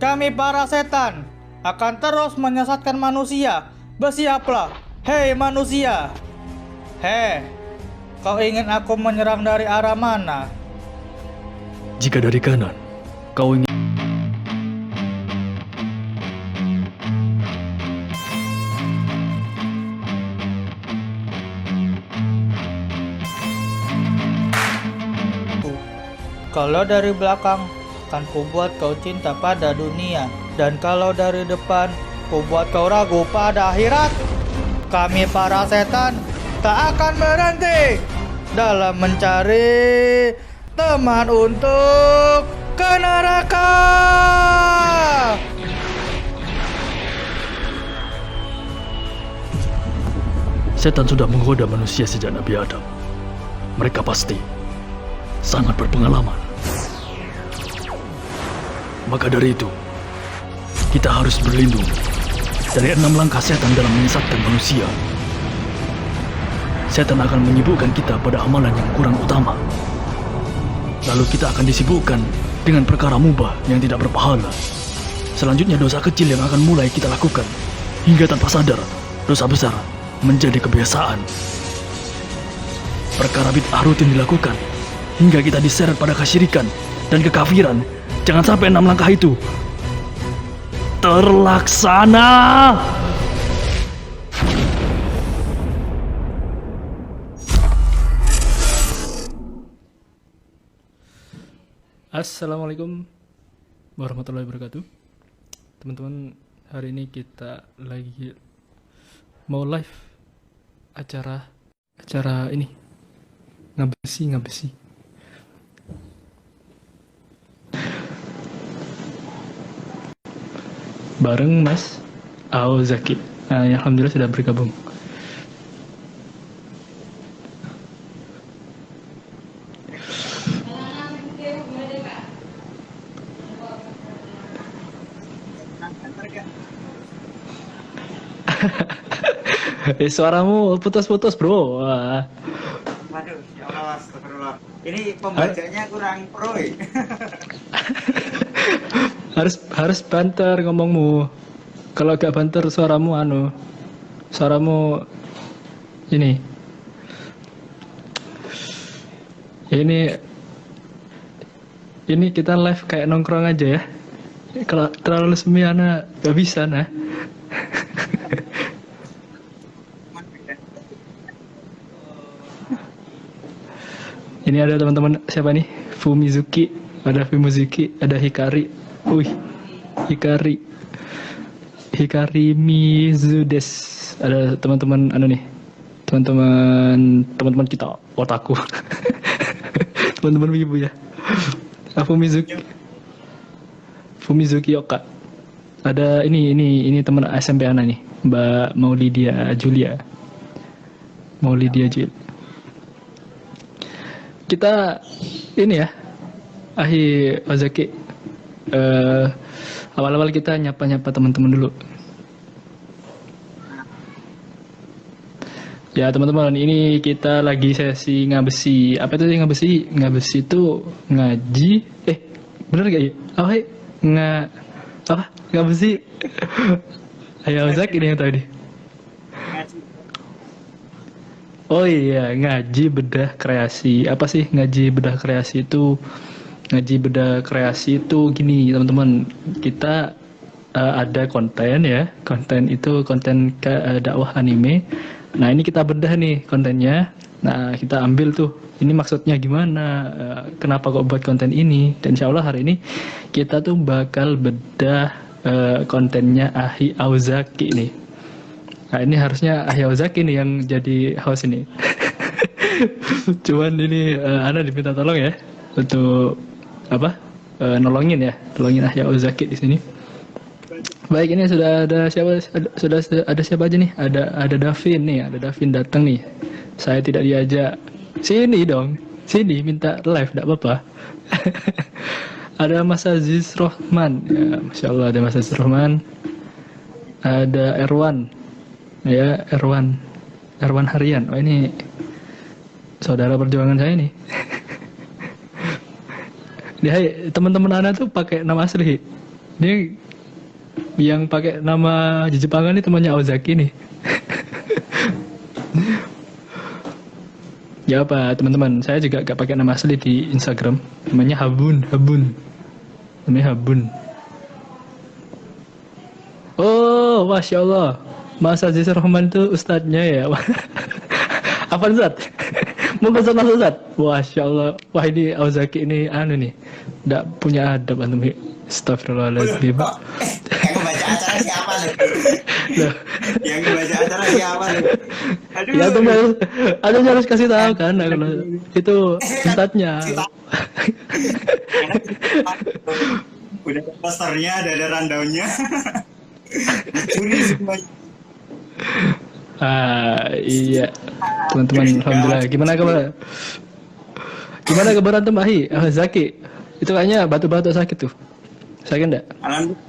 Kami para setan akan terus menyesatkan manusia. Bersiaplah, hei manusia. Hei, kau ingin aku menyerang dari arah mana? Jika dari kanan, kau ingin... Kalau dari belakang, akan kubuat kau cinta pada dunia. Dan kalau dari depan, kubuat kau ragu pada akhirat. Kami para setan tak akan berhenti dalam mencari teman untuk ke neraka. Setan sudah menggoda manusia sejak Nabi Adam. Mereka pasti sangat berpengalaman. Maka dari itu, kita harus berlindung dari 6 langkah setan dalam menyesatkan manusia. Setan akan menyibukkan kita pada amalan yang kurang utama. Lalu kita akan disibukkan dengan perkara mubah yang tidak berpahala. Selanjutnya dosa kecil yang akan mulai kita lakukan. Hingga tanpa sadar, dosa besar menjadi kebiasaan. Perkara bid'ah rutin dilakukan hingga kita diseret pada kesyirikan dan kekafiran. Jangan sampai 6 langkah itu terlaksana. Assalamualaikum warahmatullahi wabarakatuh. Teman-teman, hari ini kita lagi mau live acara ini ngabesi. Bareng Mas Aozaki. Alhamdulillah sudah bergabung. Suaramu putus-putus, bro. Wah. Waduh, ya Allah, astagfirullah. Ini pembacanya kurang pro. harus banter ngomongmu. Kalau gak banter suaramu ini kita live kayak nongkrong aja ya. Kalau terlalu semiana gak bisa nah. Ini ada teman-teman siapa nih? Fumizuki, ada Hikari. Hikari Mizudes. Ada teman-teman teman-teman kita otaku. Teman-teman ibu ya. Fumizuki Oka. Ada ini teman SMP Ana nih, Mbak Maulidia Julia. Kita ini ya, Ozaki. Awal-awal kita nyapa teman-teman dulu. Ya teman-teman, ini kita lagi sesi ngabesi. Apa itu ngabesi? Ngabesi itu ngaji. Bener gak ya? Ngabesi. Ayo Ozaki ini yang tadi. Oh iya, ngaji bedah kreasi. Apa sih ngaji bedah kreasi itu? Ngaji bedah kreasi itu gini teman-teman, kita ada konten ya, konten itu konten dakwah anime. Nah ini kita bedah nih kontennya. Nah kita ambil tuh, ini maksudnya gimana, kenapa kok buat konten ini. Dan insya Allah hari ini kita tuh bakal bedah kontennya Ahi Aozaki nih. Nah ini harusnya Ahi Aozaki nih yang jadi host ini. Cuman ini Ana diminta tolong ya untuk nolongin Ahi Aozaki di sini. Baik, ini sudah ada siapa? Sudah ada siapa aja nih? Ada Davin nih, ada Davin datang nih. Saya tidak diajak. Sini dong, sini minta live, tidak apa-apa. Ada Mas Aziz Rohman, ya, Masya Allah ada Mas Aziz Rohman. Ada Erwan, ya Erwan Harian. Oh ini saudara perjuangan saya nih. Dia teman-teman Ana tuh pakai nama asli. Ini yang pakai nama Jepangan ini temannya Aozaki nih. Ya apa teman-teman, saya juga gak pakai nama asli di Instagram. Namanya Habun. Namanya Habun. Oh, Masya Allah. Mas Aziz Rahman itu ustadznya ya. Apa Ustaz? Mau pesan langsung Ustaz? Masya Allah. Wah ini Aozaki ini anu nih. Nggak punya adab antum. Astagfirullahaladzim. Yang membaca acara siapa lu? Yang membaca acara siapa lu? Aduh. Ya tuh harus kasih tahu kan kalau itu ustadznya. Udah ada posternya, ada rundownnya. Dicuri semuanya. Iya teman-teman, alhamdulillah. Gimana kabar antum Ahi? Zaki itu kayaknya batu-batu sakit tuh, sakit enggak? Alhamdulillah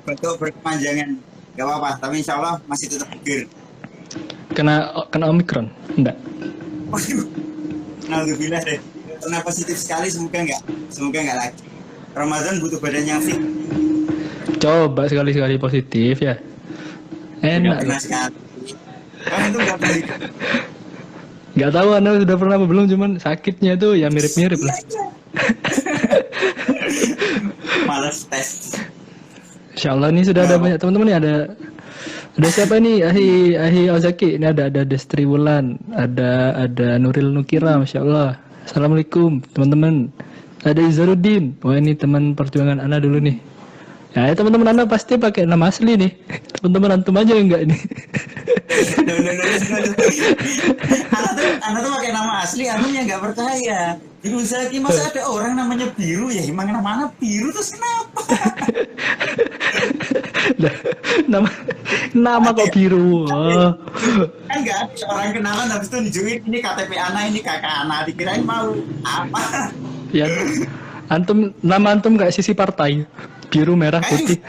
batuk berkepanjangan, gak apa-apa, tapi insya Allah masih tetap seger. Kena Omikron enggak? Waduh, alhamdulillah deh, karena positif sekali, semoga enggak lagi. Ramadan butuh badan yang fit. Coba sekali-sekali positif ya. Enak. Pernah sekali. Kan itu enggak balik. Nggak tahu Anda sudah pernah apa belum, cuman sakitnya tuh ya mirip-mirip lah. Males tes. Insya Allah ini sudah ada banyak teman-teman nih, ada siapa ini Ahi Aozaki, ini ada Destri Wulan, ada Nuril Nukira, Masya Allah. Assalamualaikum teman-teman. Ada Izharuddin, wah ini teman perjuangan Ana dulu nih. Ya teman-teman Ana pasti pakai nama asli nih. Teman-teman antum aja enggak ini? Anak tuh pakai nama asli, anaknya nggak percaya. Ibu Zaki, masa ada orang namanya Biru ya? Emang namanya Biru terus kenapa? nama kok Biru? Oh. Kan nggak ada orang kenalan habis itu nunjukin ini KTP anak, ini kakak anak, dikirain mau apa? Ya, nama antum kayak sisi partai, biru merah putih.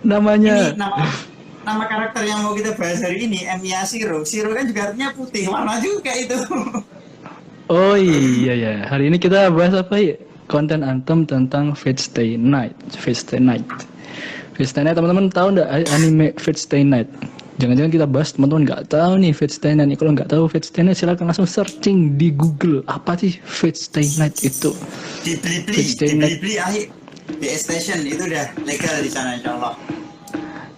Namanya ini nama karakter yang mau kita bahas hari ini, Emiya Shiro. Shiro kan juga artinya putih, warna juga itu. Oh iya ya, hari ini kita bahas apa ya? Konten antum tentang Fate Stay Night. Teman-teman tahu nggak anime Fate Stay Night? Jangan-jangan kita bahas teman-teman nggak tahu nih Fate Stay Night. Kalau nggak tahu Fate Stay Night, silakan langsung searching di Google apa sih Fate Stay Night itu. Di Blibli, di Station itu udah legal di sana, insya Allah.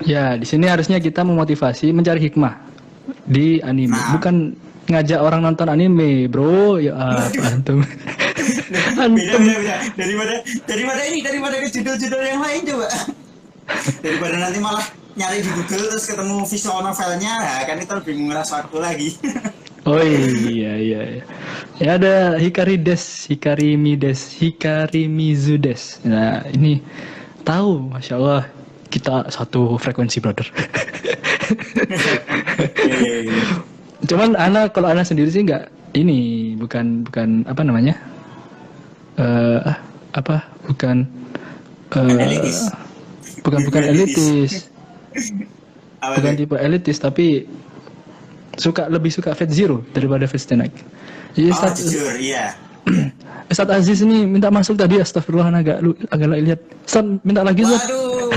Ya, di sini harusnya kita memotivasi mencari hikmah di anime, bukan ngajak orang nonton anime, bro. Ya antum. Beda. Daripada ke judul-judul yang lain coba. Daripada nanti malah nyari di Google terus ketemu visual novelnya, nah, kan itu lebih menguras waktu lagi. Oh iya. Ya ada Hikarimizu Des. Nah ini tahu, Masya Allah, kita satu frekuensi brother. Cuman kalau Ana sendiri sih nggak ini bukan apa namanya bukan elitis. Bukan tipe elitis, tapi lebih suka Fate Zero daripada Fate Stay Night. Jadi jujur, iya. Ustadz Aziz ini minta masuk tadi, astagfirullah, agak lihat. Ustadz minta lagi, Ustadz. Waduh,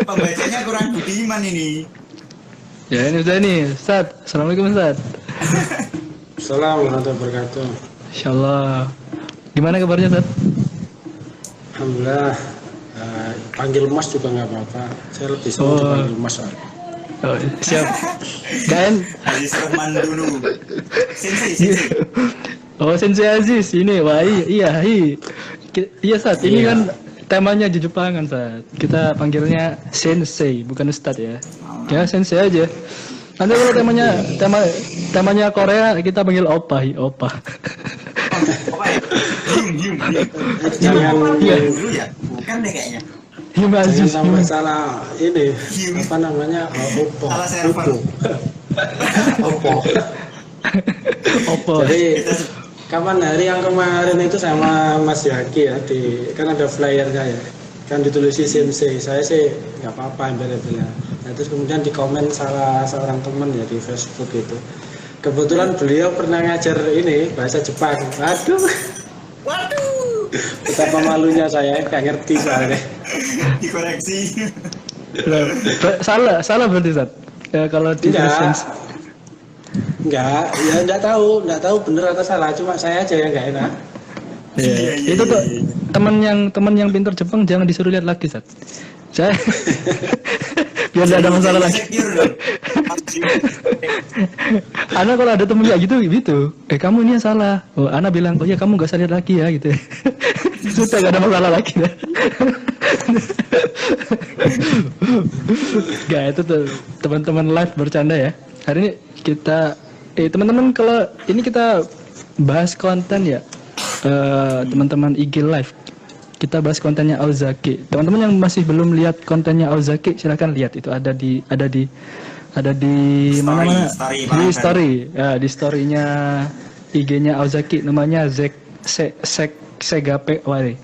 pembacanya kurang budiman ini. Ya ini udah nih, Ustadz. Assalamualaikum, Ustadz. Assalamualaikum warahmatullahi wabarakatuh. Insyaallah. Gimana kabarnya, Ustadz? Alhamdulillah. Panggil Mas juga nggak apa-apa. Saya lebih senang dipanggil Mas. Oh, siap. Dan Aziz Rahman dulu. Sensei. Oh, Sensei Aziz ini. Wah, iya. Iya, Sat. Ini kan temanya di Jepangan, Sat. Kita panggilnya Sensei, bukan Ustadz ya. Ya, Sensei aja. Nanti kalau temanya Korea, kita panggil Opa. Opa ya? Jangan dulu ya? Bukan deh kayaknya. Jangan sampai salah ini apa namanya Oppo. Salah server. Oppo. Jadi kapan hari yang kemarin itu sama Mas Yaki ya, kan ada flyer saya, kan ditulis Sensei. Saya sih nggak apa-apa embel-embelnya. Nah, terus kemudian di komen salah seorang teman ya di Facebook itu. Kebetulan beliau pernah ngajar ini bahasa Jepang. Waduh. Betapa malunya saya, nggak ngerti soalnya. Dikoreksi. Loh, salah berarti Sat. Ya, kalau di Enggak, ya enggak tahu bener atau salah, cuma saya aja yang enggak enak. Iya, itu tuh teman yang pintar Jepang jangan disuruh lihat lagi, Sat. Saya biar tidak ada masalah lagi. Ana kalau ada temen kayak gitu, kamu ini yang salah. Oh, Ana bilang, oh ya kamu gak usah lihat lagi ya gitu. Sudah gak ada masalah lagi. Gak, itu tuh teman-teman live bercanda ya. Hari ini kita, teman-teman kalau ini kita bahas konten ya, teman-teman IG live. Kita bahas kontennya Aozaki. Teman-teman yang masih belum lihat kontennya Aozaki, silahkan lihat, itu ada di mana-mana di story. Ya, di storynya IG-nya Aozaki, namanya Segape Wari.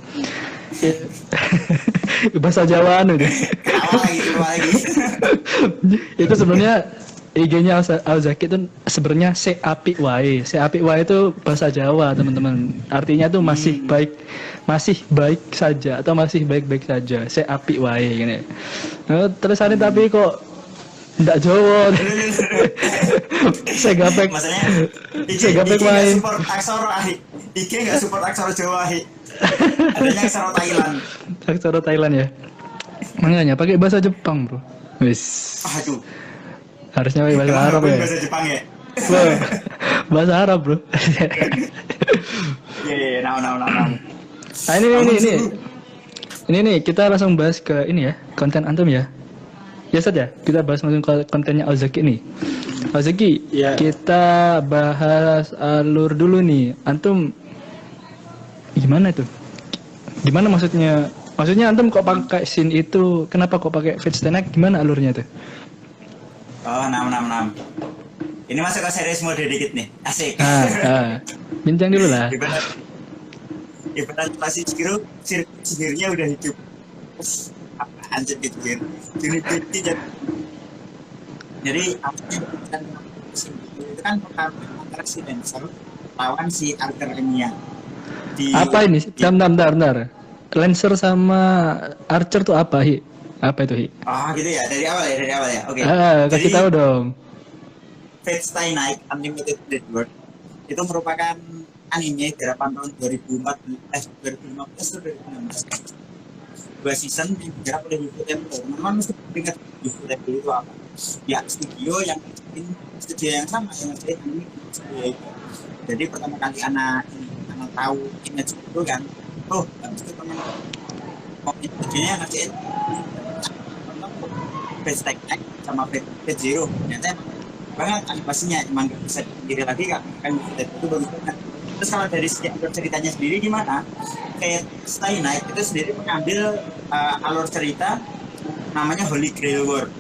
Bahasa Jawaan itu. Itu sebenarnya IG-nya Aozaki itu sebenarnya Seapi Wae. Seapi Wae itu bahasa Jawa, teman-teman. Artinya tuh masih baik saja atau masih baik-baik saja. Seapi Wae gini. Nah, tulisannya tapi kok ndak Jawa. Segapek. Maksudnya Segapek IG Wae. nggak support aksara ahi. IG nggak support aksara Jawa ahi. Adanya aksara Thailand. Aksara Thailand ya. Makanya pakai bahasa Jepang, Bro. Wis. Aduh. Harusnya pakai bahasa Arab ya. Bahasa Jepang ya. Bahasa Arab, Bro. Iya, nah. Nah, ini nih kita langsung bahas ke ini ya, konten antum ya. Ya Sat ya, kita bahas langsung ke kontennya Aozaki nih. Aozaki, Ya. kita bahas alur dulu nih. Antum gimana itu? Gimana maksudnya? Maksudnya antum kok pakai scene itu? Kenapa kok pakai Fate Stay Night? Gimana alurnya tuh? Oh, 6. Ini masuk ke series mode dikit nih. Asik. Bincang dulu lah. Ibarat klasik sihirnya udah hidup. Apaan sih gitu kan? Jadi itu kan pertarungan antara si Lancer lawan si Archer Enya. Apa ini? Bentar. Lancer sama Archer tuh apa, Hi? Apa itu, Hi? Oh gitu ya, dari awal ya. Oke. Kasih tahu dong. Fate Stay Night Unlimited Blade World itu merupakan anime garapan tahun 2015 atau 2016. 2 season yang digarap oleh Ufotable. Teman-teman mesti ingat Ufotable itu apa? Ya, studio yang sama yang ngerjain anime studio itu. Jadi pertama kali anak tahu image itu kan, habis itu teman studionya ngerjain Fate Stay Night sama Fate Zero. Ternyata banget animasinya emang gak bisa dipikir lagi kan itu bagus banget. Terus kalau dari segi alur ceritanya sendiri gimana? Kayak Stay Night itu sendiri mengambil alur cerita namanya Holy Grail War.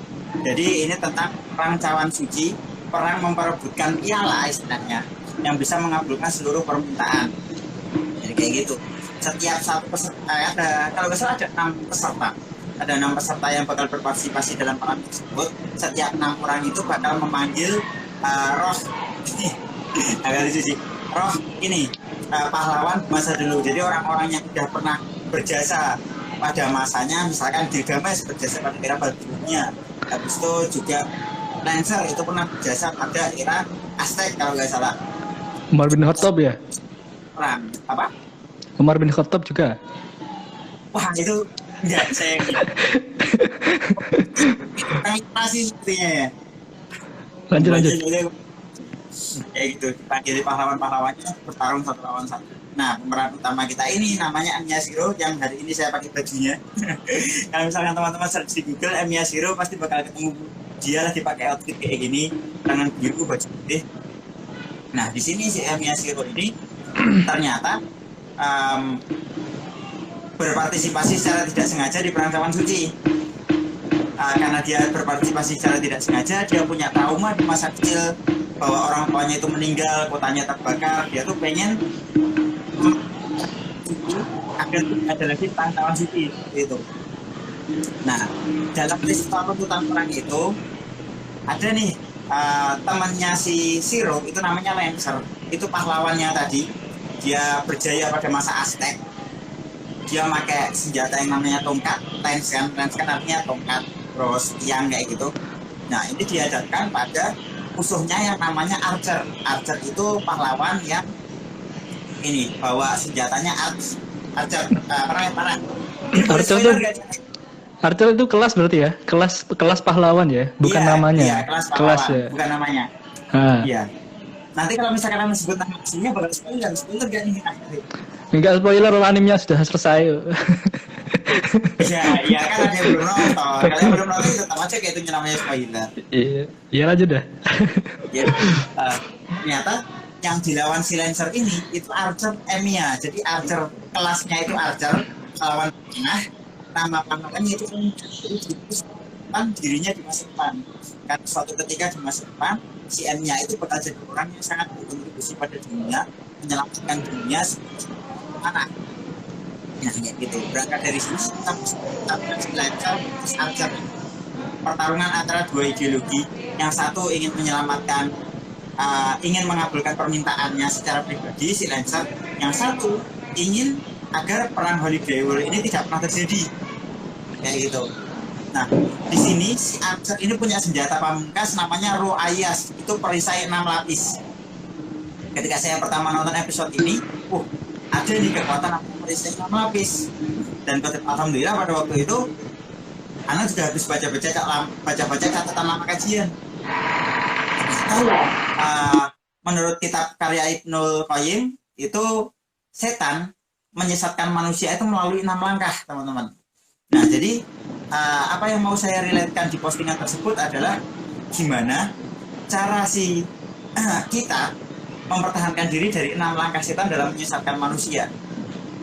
Jadi ini tentang perang cawan suci, perang memperebutkan piala istilahnya yang bisa mengabulkan seluruh permintaan. Jadi kayak gitu. Setiap satu peserta kalau nggak salah ada 6 peserta. Ada 6 peserta yang bakal berpartisipasi dalam perang tersebut. Setiap 6 orang itu bakal memanggil roh roh ini pahlawan masa dulu. Jadi orang-orang yang sudah pernah berjasa pada masanya, misalkan Gilgamesh berjasa pada era Babilonia. Habis itu juga Lancer itu pernah berjasa pada era Aztec kalau nggak salah. Umar bin Khattab ya? Perang apa? Umar bin Khattab juga. Wah itu enggak, saya masih sepertinya ya. Lanjut. Kayak gitu, dipanggil pahlawan-pahlawannya bertarung satu lawan satu. Nah, pemeran utama kita ini namanya Emiya Shiro, yang hari ini saya pakai bajunya. Kalau misalkan teman-teman search di Google Emiya Shiro, pasti bakal ketemu dia lagi pakai outfit kayak gini, tangan biru, baju putih. Nah, di sini si Emiya Shiro ini ternyata berpartisipasi secara tidak sengaja di perang cawan suci. Karena dia berpartisipasi secara tidak sengaja, dia punya trauma di masa kecil bahwa orang tuanya itu meninggal, kotanya terbakar. Dia tuh pengen agar ada lagi perang cawan suci itu. Nah, dalam peristiwa tuntutan perang itu ada nih temannya si Shiro itu namanya Lancer. Itu pahlawannya tadi. Dia berjaya pada masa Aztec. dia pakai senjata yang namanya tongkat, lens kan artinya tongkat, terus tiang kayak gitu. Nah ini dihadapkan pada musuhnya yang namanya archer. Archer itu pahlawan yang ini bawa senjatanya archer, parah. Archer tuh Archer itu kelas berarti ya? Kelas pahlawan ya, bukan iya, namanya. Iya, kelas ya. bukan namanya. Iya. Nanti kalau misalkan kalian sebut nama aslinya bakal spoiler gak nih? Enggak spoiler, animenya sudah selesai. Iya kan ada yang belum nonton. Kalau yang belum nonton tetap aja kayak itu namanya spoiler. Iya aja dah. Ya, ternyata yang dilawan silencer ini itu Archer Emiya. Jadi Archer kelasnya itu Archer, lawan tengah. Nama pangkalannya itu kan dirinya di masa depan. Kan suatu ketika di masa depan si Emiya itu bakal jadi orang yang sangat berkontribusi pada dunia, menyelamatkan dunia seperti mana. Nah kayak gitu. Berangkat dari sini kita belajar Archer. Pertarungan antara dua ideologi. Yang satu ingin menyelamatkan, ingin mengabulkan permintaannya secara pribadi si Lancer. Yang satu ingin agar perang Holiday War ini tidak pernah terjadi, kayak gitu. Nah, di sini si Archer ini punya senjata pamungkas namanya Ro-Ayas, itu perisai 6 lapis. Ketika saya pertama nonton episode ini, ada nih kekuatan perisai 6 lapis. Dan alhamdulillah pada waktu itu, Ana sudah habis baca-baca catatan lama kajian. Tahu, menurut kitab karya Ibnul Qayyim itu setan menyesatkan manusia itu melalui 6 langkah, teman-teman. Nah, jadi apa yang mau saya relatekan di postingan tersebut adalah gimana cara kita mempertahankan diri dari 6 langkah setan dalam menyesatkan manusia.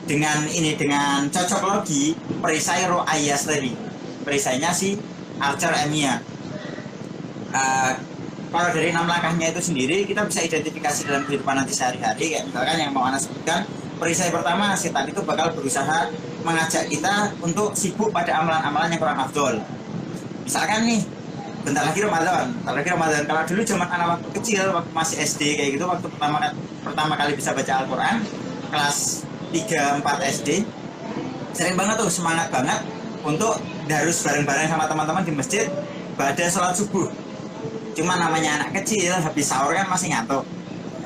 Dengan cocok logi perisai Ro-Ayas tadi. Perisainya si Archer Emiya. Kalau dari 6 langkahnya itu sendiri kita bisa identifikasi dalam kehidupan nanti sehari-hari, kayak misalkan yang mau Ana sebutkan. Perisai pertama, setan itu bakal berusaha mengajak kita untuk sibuk pada amalan-amalan yang kurang afdol. Misalkan nih, bentar lagi Ramadan. Kalau dulu zaman anak waktu kecil, waktu masih SD kayak gitu, waktu pertama kali bisa baca Al-Quran, kelas 3-4 SD, sering banget tuh, semangat banget untuk darus bareng-bareng sama teman-teman di masjid pada sholat subuh. Cuma namanya anak kecil, habis sahur kan masih ngantuk.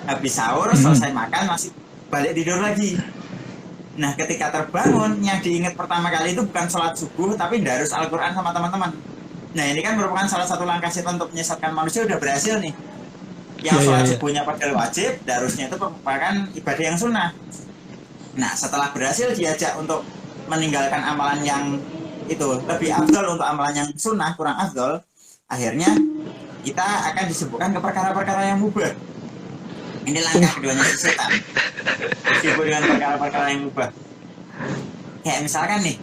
Habis sahur, selesai makan, masih balik tidur lagi. Nah ketika terbangun, yang diingat pertama kali itu bukan sholat subuh, tapi darus Al-Quran sama teman-teman. Nah ini kan merupakan salah satu langkah setan untuk menyesatkan manusia, udah berhasil nih. Yang sholat subuhnya padahal wajib, darusnya itu merupakan ibadah yang sunnah. Nah setelah berhasil diajak untuk meninggalkan amalan yang itu lebih afdol untuk amalan yang sunnah, kurang afdol, akhirnya kita akan disebutkan ke perkara-perkara yang mubah. Ini langkah keduanya si setan, sibuk dengan perkara-perkara yang mubah. Kayak misalkan nih,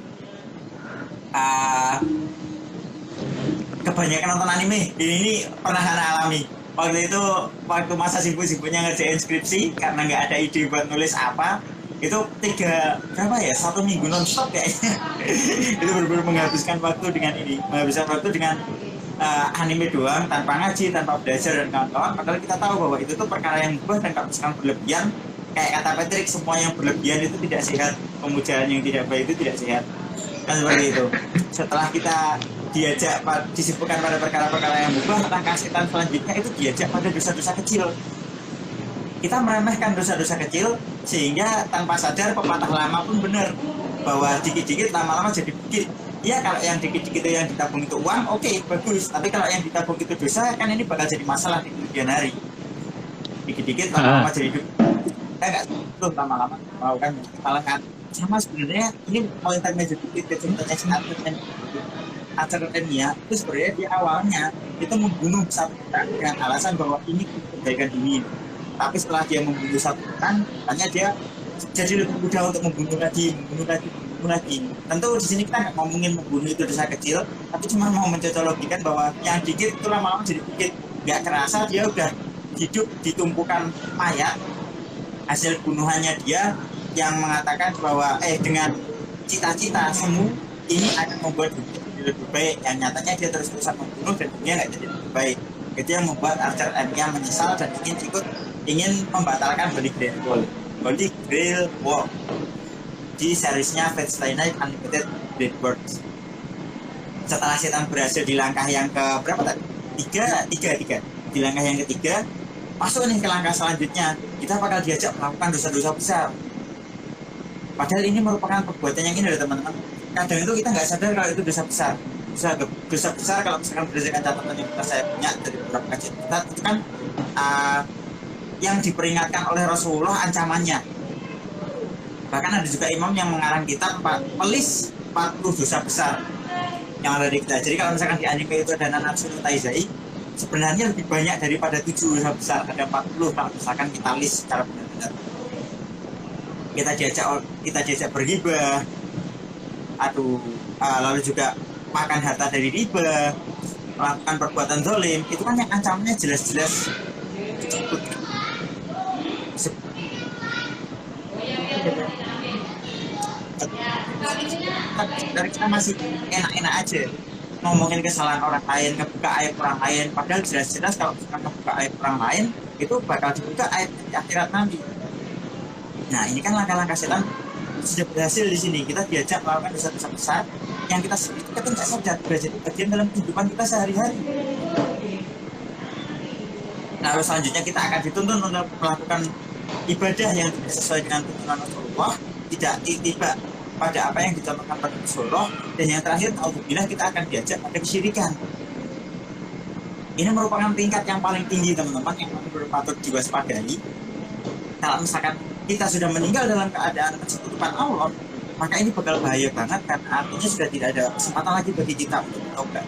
kebanyakan nonton anime. Ini pernah Ana alami. Waktu masa sibuk-sibuknya ngerjain skripsi karena nggak ada ide buat nulis apa, itu 1 minggu nonstop kayaknya. Itu benar-benar menghabiskan waktu dengan anime doang, tanpa ngaji, tanpa belajar dan kawan-kawan. Padahal kita tahu bahwa itu tuh perkara yang mubah, dan kalau misalkan berlebihan, kayak kata Patrick, semua yang berlebihan itu tidak sehat, pemujaan yang tidak baik itu tidak sehat, kan seperti itu. Setelah kita disibukkan pada perkara-perkara yang mubah, langkah setan selanjutnya itu diajak pada dosa-dosa kecil. Kita meremehkan dosa-dosa kecil sehingga tanpa sadar pepatah lama pun benar, bahwa dikit-dikit lama-lama jadi bukit. Ya kalau yang dikit-dikit itu yang ditabung itu uang, oke, bagus. Tapi kalau yang ditabung itu dosa, kan ini bakal jadi masalah di kemudian hari. Dikit-dikit lama-lama jadi kita nggak tuh lama-lama melakukan kesalahan. Sama sebenarnya ini mau internet jadi bukit, contohnya si Archer Emiya itu sebenarnya di awalnya itu membunuh satu orang dengan alasan bahwa ini kebaikan dunia. Tapi setelah dia membunuh satu orang, katanya dia jadi lebih mudah untuk membunuh lagi. Tentu di sini kita nggak ngomongin membunuh itu dosa kecil, tapi cuma mau mencocokkan bahwa yang dikit itu lama-lama jadi bukit. Nggak kerasa dia udah hidup di tumpukan mayat hasil bunuhannya dia, yang mengatakan bahwa dengan cita-cita semu ini akan membuat dunia lebih baik. Yang nyatanya dia terus-terusan membunuh dan dunia nggak jadi lebih baik. Itu yang membuat Archer Emiya menyesal dan ingin membatalkan Holy Grail War. di seriesnya Fate Stay Night Unlimited Blade Works. Setelah setan berhasil di langkah yang ke berapa tadi? Tiga. Di langkah yang ketiga, masuk nih ke langkah selanjutnya. Kita bakal diajak melakukan dosa-dosa besar. Padahal ini merupakan perbuatan yang ini, teman-teman. Kadang itu kita nggak sadar kalau itu dosa besar. Dosa besar kalau misalkan berdasarkan catatan yang saya punya dari beberapa kajian kita, itu kan yang diperingatkan oleh Rasulullah ancamannya. Bahkan ada juga imam yang mengarang kita pelis 40 dosa besar yang ada di kita. Jadi kalau misalkan di anime itu ada nafsu taizai, sebenarnya lebih banyak daripada 7 dosa besar, ada 40 kalau misalkan kita list secara benar-benar. Kita diajak berghibah, lalu juga makan harta dari riba, melakukan perbuatan zalim, itu kan yang ancamannya jelas-jelas disebut. Dari kita masih enak-enak aja ngomongin kesalahan orang lain, ngebuka aib orang lain, padahal jelas-jelas kalau kita ngebuka aib orang lain itu bakal dibuka aib di akhirat nanti. Nah, ini kan langkah-langkah setan sudah berhasil di sini. Kita diajak melakukan dosa-dosa besar yang kita nggak sadar jadi bagian dalam kehidupan kita sehari-hari. Nah, selanjutnya kita akan dituntun untuk melakukan ibadah yang tidak sesuai dengan tuntunan Rasulullah, tidak tiba pada apa yang dicontohkan pada Rasulullah, dan yang terakhir, alhamdulillah kita akan diajak pada kesyirikan. Ini merupakan tingkat yang paling tinggi, teman-teman, yang patut diwaspadai. Kalau misalkan kita sudah meninggal dalam keadaan persekutuan Allah, maka ini bakal bahaya banget, karena artinya sudah tidak ada kesempatan lagi bagi kita untuk bertobat.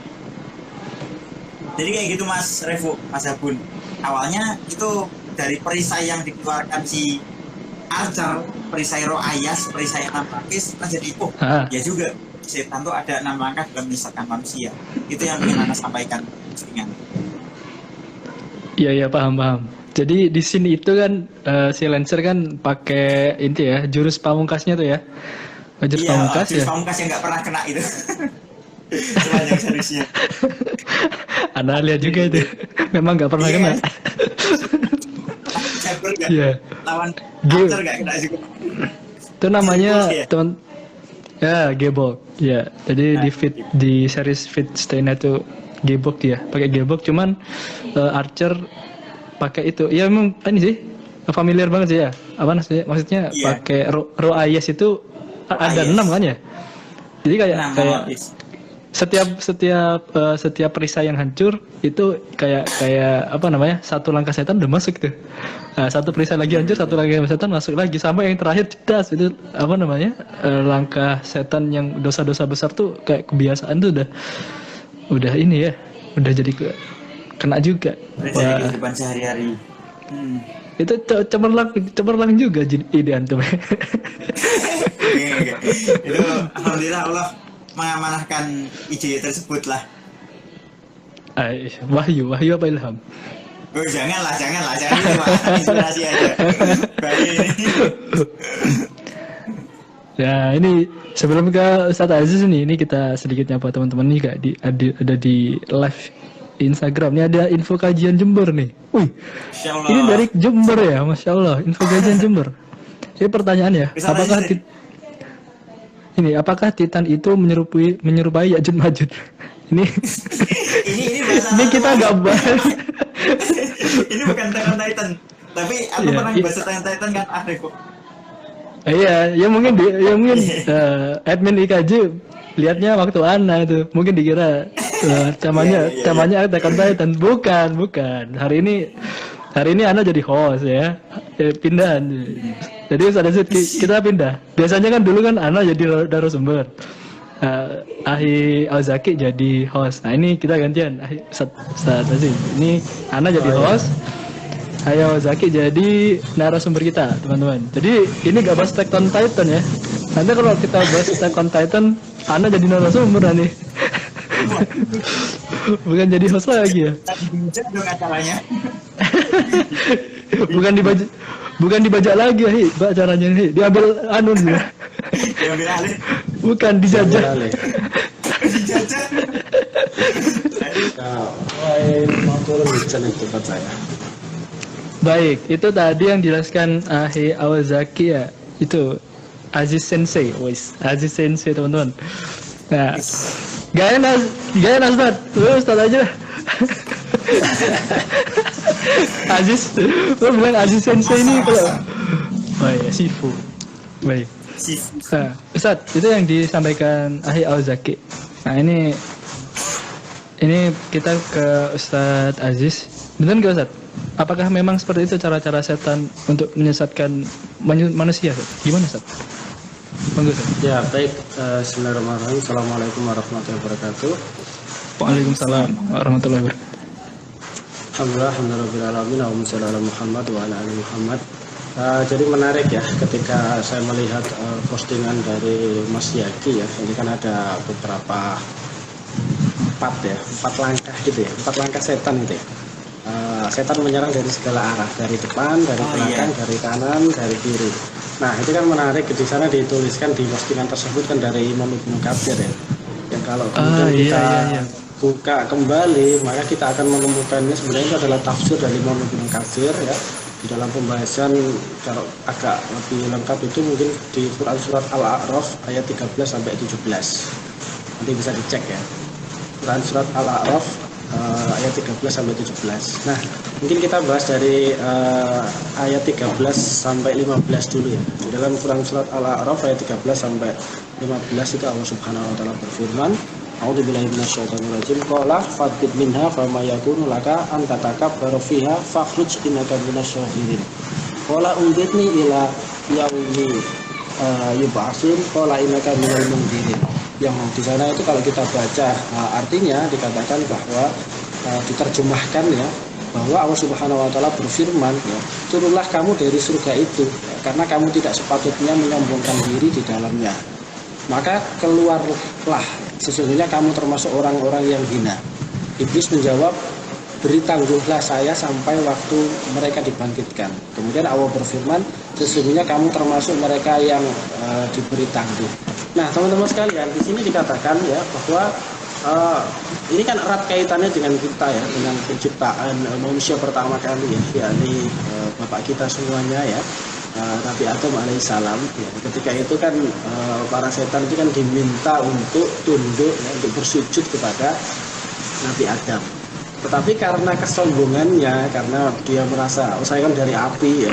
Jadi kayak gitu Mas Revo, Mas Abun. Awalnya itu dari perisai yang dikeluarkan si Archer, perisai Ro'ayas, perisai 6 lapis, kan jadi ya juga setan tuh ada 6 langkah dalam menyesatkan manusia. Itu yang ingin Anda sampaikan seringan. Iya paham. Jadi di sini itu kan si Lancer kan pakai ini ya, jurus pamungkasnya tuh ya. Jurus pamungkas ya. Jurus pamungkas yang nggak pernah kena itu. Sepanjang seriesnya. Anda lihat juga itu. Memang nggak pernah kena. Iya. Lawan Archer nggak kena juga. Itu namanya teman. Ya, Gebok. Ya, jadi di series Fate Stay Night itu Gebok ya, pakai Gebok, cuman Archer pakai itu. Ya memang ini sih familiar banget sih ya. Apa maksudnya pakai Ro'ayas itu ada 6 kan ya. Jadi kayak setiap perisai yang hancur itu kayak apa namanya, satu langkah setan udah masuk tuh. Nah, satu perisai lagi hancur, satu langkah setan masuk lagi, sampai yang terakhir cedas itu apa namanya, langkah setan yang dosa-dosa besar tuh kayak kebiasaan tuh udah ini ya, udah jadi kena juga. Jadi kehidupan sehari-hari. Itu cemerlang juga ide antum. Itu alhamdulillah Allah mengamanahkan ide tersebut lah. Wahyu apa ilham? Oh, janganlah, jangan cuma inspirasi aja. Ya, ini sebelum ke Ustadz Aziz ini kita sedikit nyapa teman-teman nih Kak, ada di live Instagram. Ini ada info kajian Jember nih. Wih, ini dari Jember ya, Masya Allah, info kajian Jember. Ini pertanyaannya, apakah Titan itu menyerupai Ya'juj Ma'juj? Ini kita nggak bahas. Ini bukan Titan, tapi aku pernah bahas Titan kan ada kok. Iya, mungkin admin IKJ lihatnya waktu Ana itu, mungkin dikira temanya Attack on Titan. Bukan. Hari ini Ana jadi host ya, pindahan. Jadi kita pindah. Biasanya kan dulu kan Ana jadi narasumber, Ahi Aozaki jadi host. Nah ini kita gantian. Ini Ana jadi host, Ayo Zaki jadi narasumber kita, teman-teman. Jadi ini gak bahas Attack on Titan ya. Nanti kalau kita bahas Attack on Titan, Ana jadi narasumber nih. Bukan jadi host lagi ya. Bukan dibajak lagi ya, acaranya nih. Diambil anu nih. Diambil alih. Bukan dijajah. Dijajah. Mau turun di channel tempat saya. Baik, itu tadi yang dijelaskan Ahi Aozaki ya. Itu Aziz Sensei, Aziz Sensei teman-teman. Nah, gak enak Ustaz, Ustaz aja. Aziz, lo bilang Aziz Sensei ini kalau, oh iya, Sifu. Baik. Nah, Ustaz, itu yang disampaikan Ahi Al-Zaki. Nah, ini kita ke Ustaz Aziz. Benar nggak Ustaz? Apakah memang seperti itu cara-cara setan untuk menyesatkan manusia? Ustaz? Gimana Ustaz? Monggo Ustaz. Ya, baik. Bismillahirrahmanirrahim. Assalamualaikum warahmatullahi wabarakatuh. Waalaikumsalam warahmatullahi wabarakatuh. Alhamdulillahirrahmanirrahim. Allahumma shalli ala Muhammad wa ala ali Muhammad. Jadi menarik ya ketika saya melihat postingan dari Mas Yaki ya. Ini kan ada beberapa empat langkah gitu ya, 4 langkah setan gitu ya. Setan menyerang dari segala arah, dari depan, dari belakang, dari kanan, dari kiri. Nah itu kan menarik, di sana dituliskan di postingan tersebut kan dari Imam Ibnu Katsir ya. Yang kalau kemudian kita buka kembali, maka kita akan menemukannya sebenarnya itu adalah tafsir dari Imam Ibnu Katsir ya. Di dalam pembahasan kalau agak lebih lengkap itu mungkin di Quran surat Al-A'raf ayat 13 sampai 17. Nanti bisa dicek ya. Quran surat Al-A'raf ayat 13 sampai 17. Nah, mungkin kita bahas dari ayat 13 sampai 15 dulu ya. Di dalam Quran surat Al-A'raf ayat 13 sampai 15 itu Allah Subhanahu wa taala berfirman, A'udzubillahi minasyaitonirrajim. Qala fadbit minha fama yakunu laka an tatakabbaru fiha fakhruj innaka minasyahirin. Qala unzirni ila yaumi yub'atsun qala innaka minal munzirin. Yang di sana itu kalau kita baca artinya dikatakan bahwa diterjemahkan ya bahwa Allah Subhanahu wa taala berfirman ya, turunlah kamu dari surga itu ya, karena kamu tidak sepatutnya menyombongkan diri di dalamnya. Maka keluarlah, sesungguhnya kamu termasuk orang-orang yang hina. Iblis menjawab, beri tangguhlah saya sampai waktu mereka dibangkitkan. Kemudian Allah berfirman, sesungguhnya kamu termasuk mereka yang diberi tangguh. Nah, teman-teman sekalian, di sini dikatakan ya bahwa ini kan erat kaitannya dengan kita ya, dengan penciptaan manusia pertama kali ya, yakni bapak kita semuanya ya, Nabi Adam alaihissalam. Ya, ketika itu kan para setan itu kan diminta untuk tunduk, ya, untuk bersujud kepada Nabi Adam. Tetapi karena kesombongannya, karena dia merasa, oh saya kan dari api ya,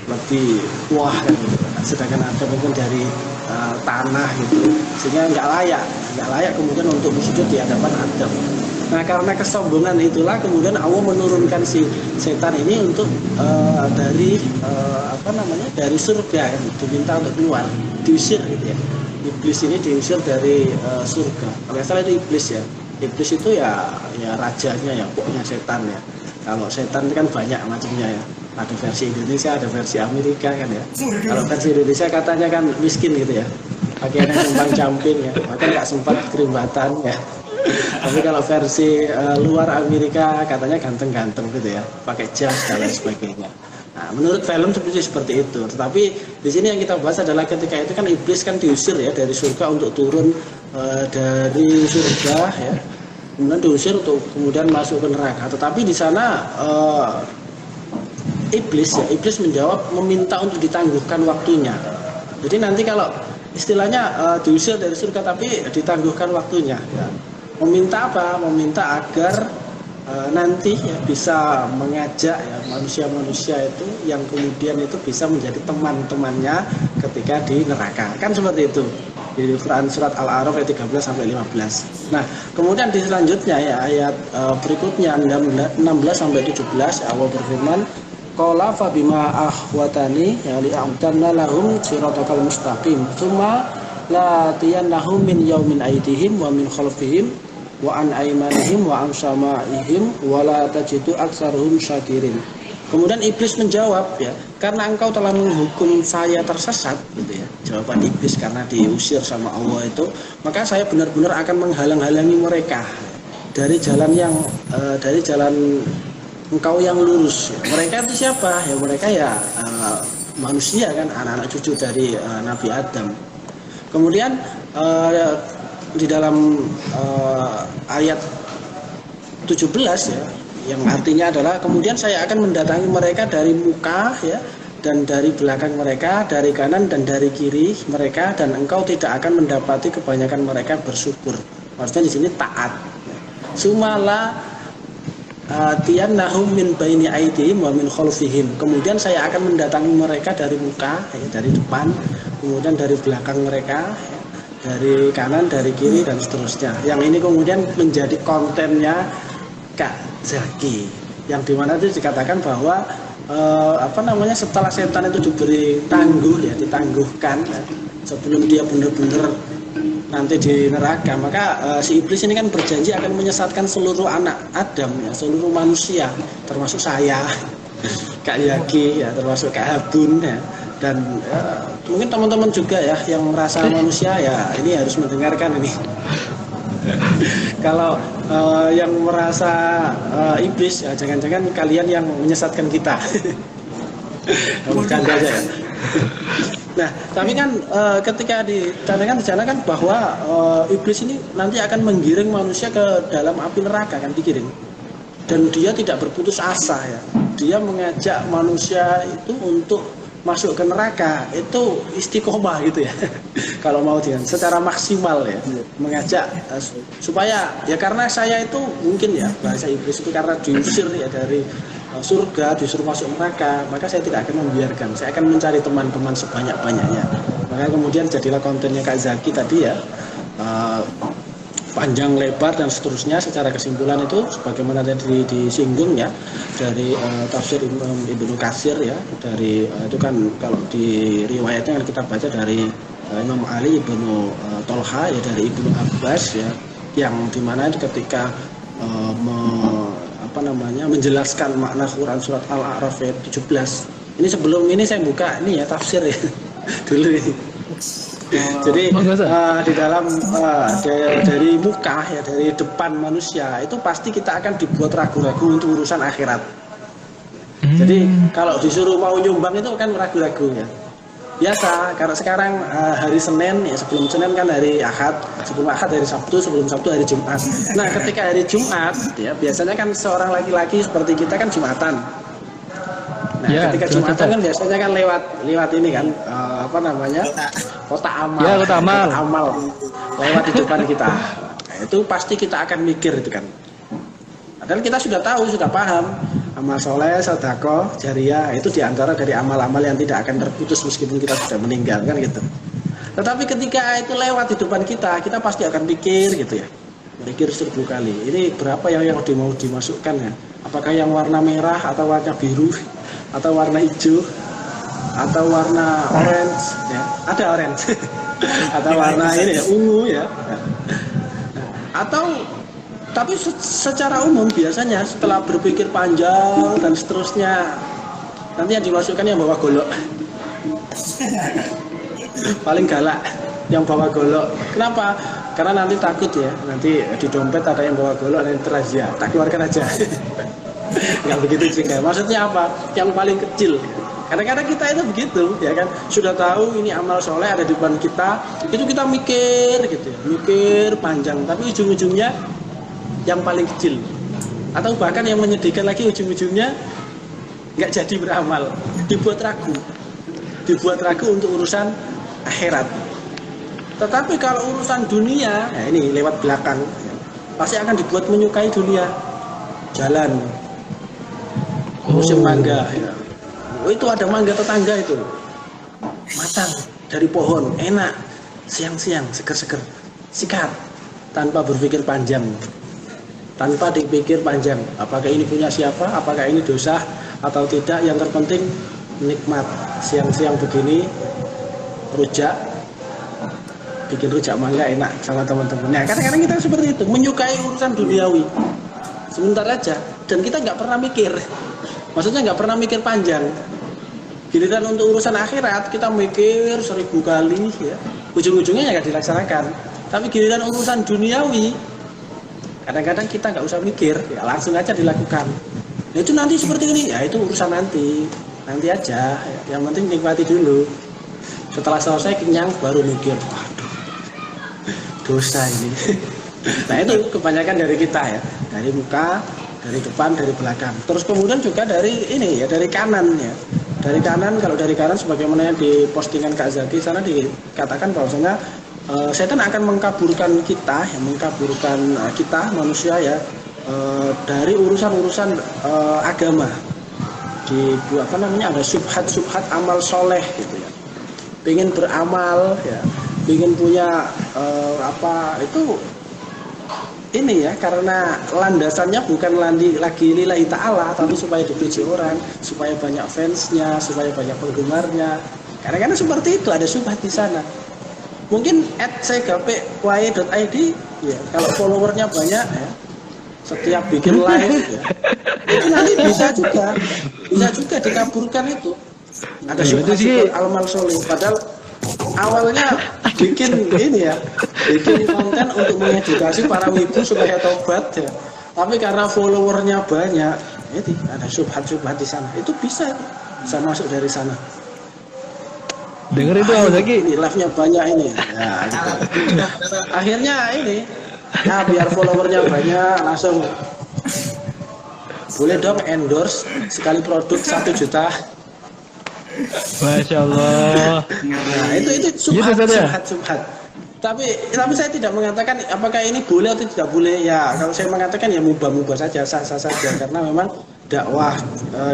lebih wah kan, sedangkan Adam itu dari tanah gitu, sehingga nggak layak kemudian untuk bersujud di hadapan Adam. Nah karena kesombongan itulah kemudian Allah menurunkan si setan ini untuk dari dari surga kan, diminta untuk keluar, diusir gitu ya. Iblis ini diusir dari surga. Kalau salah itu iblis ya. Iblis itu ya rajanya ya, pokoknya setan ya. Kalau setan itu kan banyak macamnya ya. Ada versi Indonesia, ada versi Amerika kan ya. Kalau versi Indonesia katanya kan miskin gitu ya, pakaiannya cempang camping ya, bahkan nggak sempat kerimbatan ya. Tapi kalau versi luar Amerika katanya ganteng-ganteng gitu ya, pakai jas dan lain sebagainya. Nah, menurut film seperti itu. Tetapi di sini yang kita bahas adalah ketika itu kan iblis kan diusir ya dari surga untuk turun dari surga ya, kemudian diusir untuk kemudian masuk ke neraka. Tetapi di sana iblis menjawab meminta untuk ditangguhkan waktunya. Jadi nanti kalau istilahnya diusir dari surga tapi ditangguhkan waktunya ya. Meminta apa? Meminta agar nanti ya, bisa mengajak ya, manusia-manusia itu yang kemudian itu bisa menjadi teman-temannya ketika di neraka. Kan seperti itu. Di Quran surat Al-A'raf ayat 13 sampai 15. Nah, kemudian di selanjutnya ya ayat berikutnya 16 sampai 17 Allah berfirman, qala fa bima ahwatani ya li'amtanna lahum siratal mustaqim tsumma la tiyannahum min yaumin aidihim wa min khalfihim wa an aymanihim wa an shama'ihim wa la tajidu aktsaruhum syakirin. Kemudian iblis menjawab ya, karena engkau telah menghukum saya tersesat gitu ya. Jawaban iblis karena diusir sama Allah itu, maka saya benar-benar akan menghalang-halangi mereka dari jalan yang dari jalan engkau yang lurus. Mereka itu siapa? Ya mereka ya manusia kan, anak-anak cucu dari Nabi Adam. Kemudian di dalam ayat 17 ya, yang artinya adalah kemudian saya akan mendatangi mereka dari muka ya, dan dari belakang mereka, dari kanan dan dari kiri mereka, dan engkau tidak akan mendapati kebanyakan mereka bersyukur. Maksudnya di sini taat. Sumala tiannahum min baini aidihim wa min khalfihim. Kemudian saya akan mendatangi mereka dari muka, dari depan, kemudian dari belakang mereka, dari kanan, dari kiri dan seterusnya. Yang ini kemudian menjadi kontennya Kak Zaki, yang dimana itu dikatakan bahwa setelah setan itu diberi ditangguhkan sebelum dia benar-benar nanti di neraka, maka si iblis ini kan berjanji akan menyesatkan seluruh anak Adam, ya, seluruh manusia, termasuk saya, Kak Yaki, ya, termasuk Kak Habun, ya, dan mungkin teman-teman juga ya yang merasa manusia, ya ini harus mendengarkan ini. Kalau yang merasa iblis, ya jangan-jangan kalian yang menyesatkan kita. Bercanda aja ya. Nah, tapi kan ketika dicanangkan di sana kan bahwa iblis ini nanti akan menggiring manusia ke dalam api neraka, kan digiring. Dan dia tidak berputus asa, ya. Dia mengajak manusia itu untuk masuk ke neraka, itu istiqomah gitu ya. Kalau mau dengan secara maksimal, ya, mengajak supaya, ya karena saya itu mungkin ya bahasa iblis itu karena diusir ya dari surga, disuruh masuk neraka, maka saya tidak akan membiarkan, saya akan mencari teman-teman sebanyak-banyaknya. Maka kemudian jadilah kontennya Kak Zaki tadi ya, panjang lebar dan seterusnya. Secara kesimpulan itu sebagaimana tadi disinggung ya dari tafsir Ibnu Katsir ya, dari itu kan kalau di riwayatnya kan kita baca dari Imam Ali Ibnu Tolha ya, dari Ibnu Abbas ya, yang dimana itu ketika menjelaskan makna Quran surat Al-A'raf ayat 17. Ini sebelum ini saya buka ini ya tafsir ya dulu ini. Jadi di dalam dari muka ya, dari depan manusia itu pasti kita akan dibuat ragu-ragu untuk urusan akhirat. Jadi kalau disuruh mau nyumbang itu kan ragu-ragu ya. Biasa, karena sekarang hari Senin ya, sebelum Senin kan hari Ahad, sebelum Ahad hari Sabtu, sebelum Sabtu hari Jumat. Nah, ketika hari Jumat ya biasanya kan seorang laki-laki seperti kita kan Jumatan. Nah, ya, ketika Jumatan kan biasanya kan lewat ini kan kotak amal. Ya, kotak amal lewat di depan kita. Nah, itu pasti kita akan mikir itu kan. Padahal kita sudah tahu, sudah paham. Amal soleh, sedekah, jariah itu diantara dari amal-amal yang tidak akan terputus meskipun kita sudah meninggal kan gitu. Tetapi ketika itu lewat di depan kita, kita pasti akan pikir gitu ya, mikir 1000 kali. Ini berapa yang mau dimasukkan ya? Apakah yang warna merah atau warna biru atau warna hijau atau warna orange? Ya, ada orange. Atau warna ini ya, ungu ya. Atau tapi secara umum biasanya setelah berpikir panjang dan seterusnya, nanti yang dimasukkan yang bawa golok. Paling galak yang bawa golok. Kenapa? Karena nanti takut ya, nanti di dompet ada yang bawa golok dan terazia, tak keluarkan aja. Nggak begitu juga. Maksudnya apa? Yang paling kecil. Kadang-kadang kita itu begitu, ya kan? Sudah tahu ini amal soleh ada di depan kita, itu kita mikir gitu, mikir panjang, tapi ujung-ujungnya yang paling kecil, atau bahkan yang menyedihkan lagi ujung-ujungnya nggak jadi beramal, dibuat ragu untuk urusan akhirat. Tetapi kalau urusan dunia, ya ini lewat belakang, pasti akan dibuat menyukai dunia. Jalan, musim mangga, ya. Itu ada mangga tetangga itu, matang dari pohon, enak, siang-siang, seger-seger, sikat, tanpa berpikir panjang. Tanpa dipikir panjang, apakah ini punya siapa, apakah ini dosa atau tidak, yang terpenting nikmat. Siang-siang begini rujak, bikin rujak mangga enak sama teman-teman. Nah, kadang-kadang kita seperti itu, menyukai urusan duniawi sebentar aja, dan kita nggak pernah mikir, maksudnya nggak pernah mikir panjang. Giliran untuk urusan akhirat kita mikir 1000 kali ya, ujung-ujungnya nggak dilaksanakan. Tapi giliran urusan duniawi kadang-kadang kita nggak usah mikir, ya langsung aja dilakukan. Nah, itu nanti seperti ini, ya itu urusan nanti aja. Yang penting nikmati dulu. Setelah selesai kenyang baru mikir, waduh, dosa ini. Nah, itu kebanyakan dari kita ya, dari muka, dari depan, dari belakang. Terus kemudian juga dari ini ya, dari kanan ya. Kalau dari kanan sebagaimana di postingan Kak Zaki sana dikatakan bahwasanya setan akan mengkaburkan kita, kita manusia ya dari urusan-urusan agama. Ada subhat amal soleh gitu ya. Pengen beramal ya, pengen punya ini ya, karena landasannya bukan lagi lillahi ta'ala, tapi supaya dipuji orang, supaya banyak fansnya, supaya banyak penggemarnya. Kadang-kadang seperti itu, ada subhat di sana. Mungkin @segapkwai.id ya, kalau followernya banyak ya, setiap bikin live ya, itu nanti bisa juga dikaburkan itu. Ada subhat amal soleh, padahal awalnya bikin konten untuk mengedukasi para wibu supaya tobat ya. Tapi karena followernya banyak, itu ada subhat di sana. Itu bisa masuk dari sana. Dengar itu apa lagi? Live-nya banyak ini. Ya, gitu. Akhirnya ini, nah biar followernya banyak langsung boleh dong endorse sekali produk 1 juta. Masya Allah. Nah itu subhat. Tapi saya tidak mengatakan apakah ini boleh atau tidak boleh. Ya kalau saya mengatakan ya mubah saja, sah saja, karena memang dakwah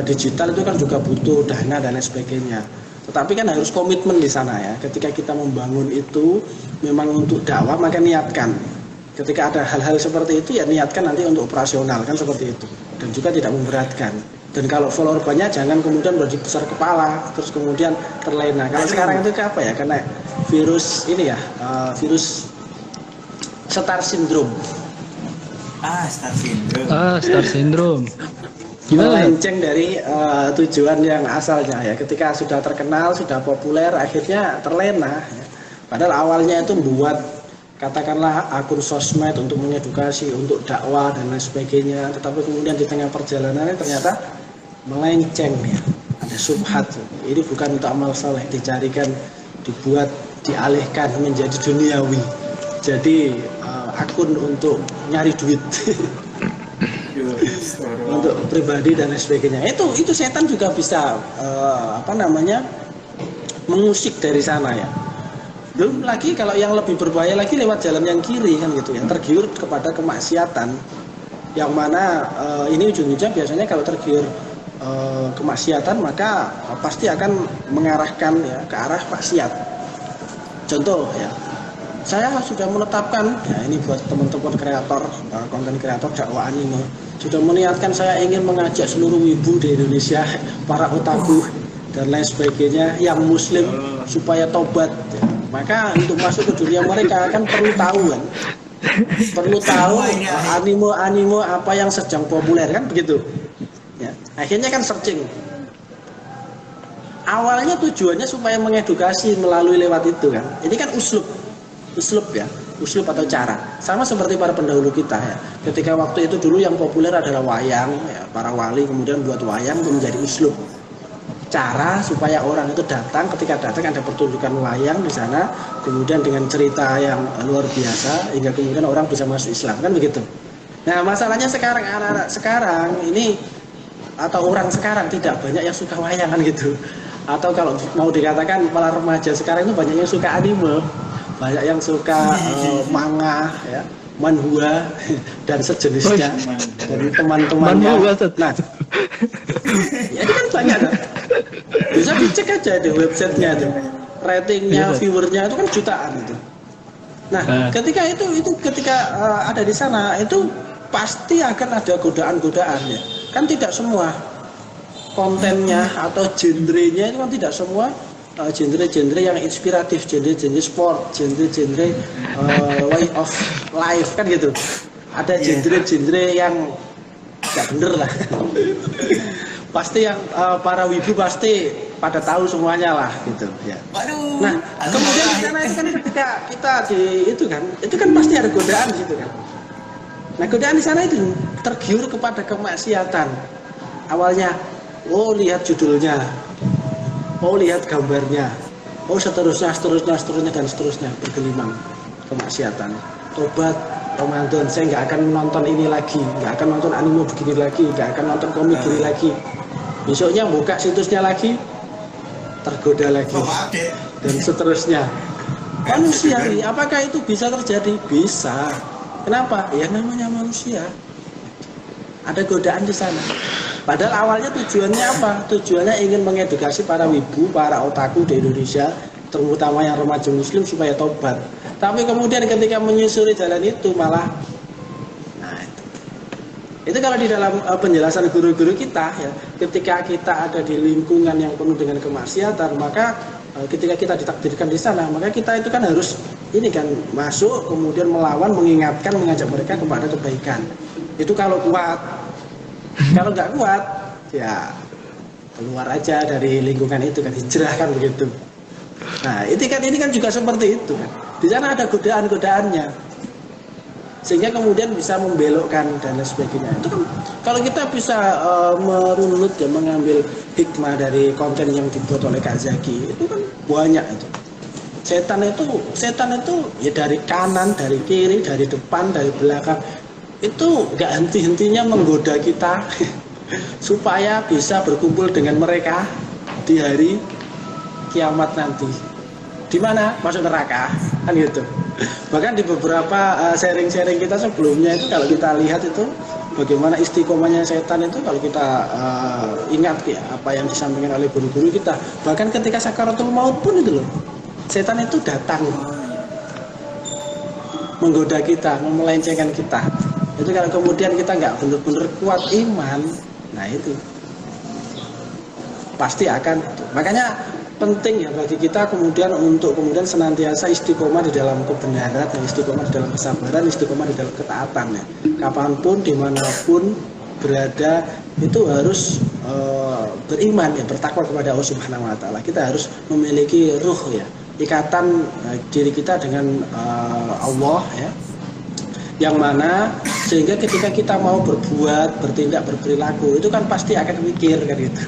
digital itu kan juga butuh dana dan lain sebagainya. Tetapi kan harus komitmen di sana ya. Ketika kita membangun itu memang untuk dakwah, maka niatkan. Ketika ada hal-hal seperti itu ya niatkan nanti untuk operasional, kan seperti itu. Dan juga tidak memberatkan. Dan kalau follower banyak jangan kemudian berarti besar kepala terus kemudian terlena. Kalau sekarang itu apa ya? Karena virus ini ya, virus star syndrome. Star syndrome. Gimana? Melenceng dari tujuan yang asalnya ya. Ketika sudah terkenal, sudah populer, akhirnya terlena. Ya. Padahal awalnya itu membuat katakanlah akun sosmed untuk mengedukasi, untuk dakwah dan lain sebagainya. Tetapi kemudian di tengah perjalanannya ternyata melenceng ya. Ada subhat. Ini bukan untuk amal saleh, dialihkan menjadi duniawi. Jadi akun untuk nyari duit. Untuk pribadi dan lain sebagainya. Itu setan juga bisa mengusik dari sana ya. Belum lagi kalau yang lebih berbahaya lagi lewat jalan yang kiri kan gitu ya, tergiur kepada kemaksiatan. Yang mana ini ujung-ujungnya biasanya kalau tergiur kemaksiatan maka pasti akan mengarahkan ya ke arah maksiat. Contoh ya, saya sudah menetapkan ya, ini buat teman-teman kreator, konten kreator dakwah anime, sudah meniatkan saya ingin mengajak seluruh wibu di Indonesia, para otaku dan lain sebagainya yang muslim supaya tobat ya. Maka untuk masuk ke dunia mereka kan perlu tahu anime apa yang sedang populer kan begitu ya. Akhirnya kan searching, awalnya tujuannya supaya mengedukasi melalui lewat itu kan. Ini kan uslub atau cara, sama seperti para pendahulu kita ya. Ketika waktu itu dulu yang populer adalah wayang ya, para wali kemudian buat wayang itu menjadi uslub, cara supaya orang itu datang, ketika datang ada pertunjukan wayang di sana, kemudian dengan cerita yang luar biasa hingga kemudian orang bisa masuk Islam kan begitu. Nah masalahnya sekarang anak-anak sekarang ini atau orang sekarang tidak banyak yang suka wayang kan gitu, atau kalau mau dikatakan para remaja sekarang itu banyak yang suka anime, banyak yang suka manga ya, manhwa dan sejenisnya dari teman-temannya. Nah ya itu kan banyak kan? Bisa dicek aja di websitenya itu, ratingnya, viewernya itu kan jutaan itu. Nah ketika ada di sana itu pasti akan ada godaan-godaan ya. Kan tidak semua kontennya atau genrenya itu kan tidak semua genre-genre yang inspiratif, genre-genre sport, genre-genre way of life kan gitu. Ada genre-genre yang nggak bener lah. Pasti yang para wibu pasti pada tahu semuanya lah gitu ya. Nah kemudian di sana itu kan ketika kita itu kan pasti ada godaan gitu kan. Nah godaan di sana itu tergiur kepada kemaksiatan. Awalnya, lihat judulnya, lihat gambarnya, seterusnya dan seterusnya bergelimang kemaksiatan. Tobat Ramadan, saya nggak akan menonton ini lagi, nggak akan nonton anime begini lagi, nggak akan nonton komik begini lagi. Besoknya buka situsnya lagi, tergoda lagi Bapak update. dan seterusnya. Manusiawi, apakah itu bisa terjadi? Bisa. Kenapa? Ya namanya manusia. Ada godaan di sana. Padahal awalnya tujuannya apa? Tujuannya ingin mengedukasi para wibu, para otaku di Indonesia, terutama yang remaja muslim supaya tobat. Tapi kemudian ketika menyusuri jalan itu malah, nah itu kalau di dalam penjelasan guru-guru kita ya, ketika kita ada di lingkungan yang penuh dengan kemaksiatan, maka ketika kita ditakdirkan di sana, maka kita itu kan harus ini kan masuk, kemudian melawan, mengingatkan, mengajak mereka kepada kebaikan. Itu kalau kuat. Kalau nggak kuat, ya keluar aja dari lingkungan itu kan, hijrah kan begitu. Nah, ini kan juga seperti itu kan. Di sana ada godaan-godaannya, sehingga kemudian bisa membelokkan dan lain sebagainya. Itu kan kalau kita bisa merunut dan mengambil hikmah dari konten yang dibuat oleh Kak Zaki, itu kan banyak itu. Setan itu ya dari kanan, dari kiri, dari depan, dari belakang. Itu nggak henti-hentinya menggoda kita supaya bisa berkumpul dengan mereka di hari kiamat nanti. Di mana? Masuk neraka, kan gitu. Bahkan di beberapa sharing-sharing kita sebelumnya itu kalau kita lihat itu bagaimana istiqomahnya setan itu, kalau kita ingat ya apa yang disampaikan oleh guru-guru kita, bahkan ketika sakaratul maut pun itu loh, setan itu datang menggoda kita, melencengkan kita. Itu kalau kemudian kita nggak benar-benar kuat iman, nah itu pasti akan. Makanya penting ya bagi kita kemudian untuk kemudian senantiasa istiqomah di dalam kebenaran, istiqomah di dalam kesabaran, istiqomah di dalam ketaatan ya. Kapanpun, dimanapun berada itu harus beriman ya, bertakwa kepada Allah Subhanahu Wa Taala. Kita harus memiliki ruh ya, ikatan diri kita dengan Allah ya, yang mana sehingga ketika kita mau berbuat, bertindak, berperilaku itu kan pasti akan mikir kan gitu.